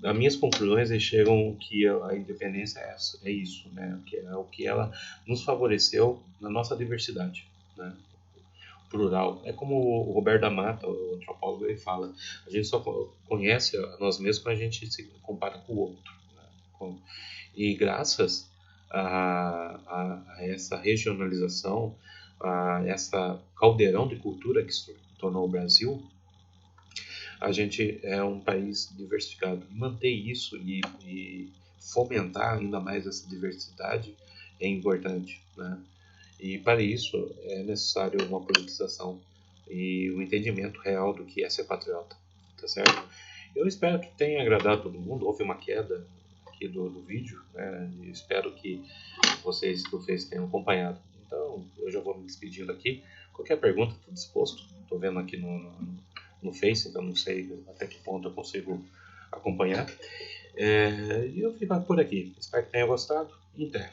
as minhas conclusões chegam que a independência é isso, né? Que é o que ela nos favoreceu na nossa diversidade, né? Plural. É como o Roberto da Mata, o antropólogo, ele fala: a gente só conhece a nós mesmos quando a gente se compara com o outro, né? E graças a essa regionalização, a essa caldeirão de cultura que se tornou o Brasil, a gente é um país diversificado. Manter isso e fomentar ainda mais essa diversidade é importante, né? E para isso é necessário uma politização e um entendimento real do que é ser patriota, tá certo? Eu espero que tenha agradado todo mundo. Houve uma queda aqui do vídeo, né? E espero que vocês do Face tenham acompanhado. Então, eu já vou me despedindo aqui. Qualquer pergunta, estou disposto. Estou vendo aqui no Face, então não sei até que ponto eu consigo acompanhar. E eu fico por aqui. Espero que tenha gostado. Até.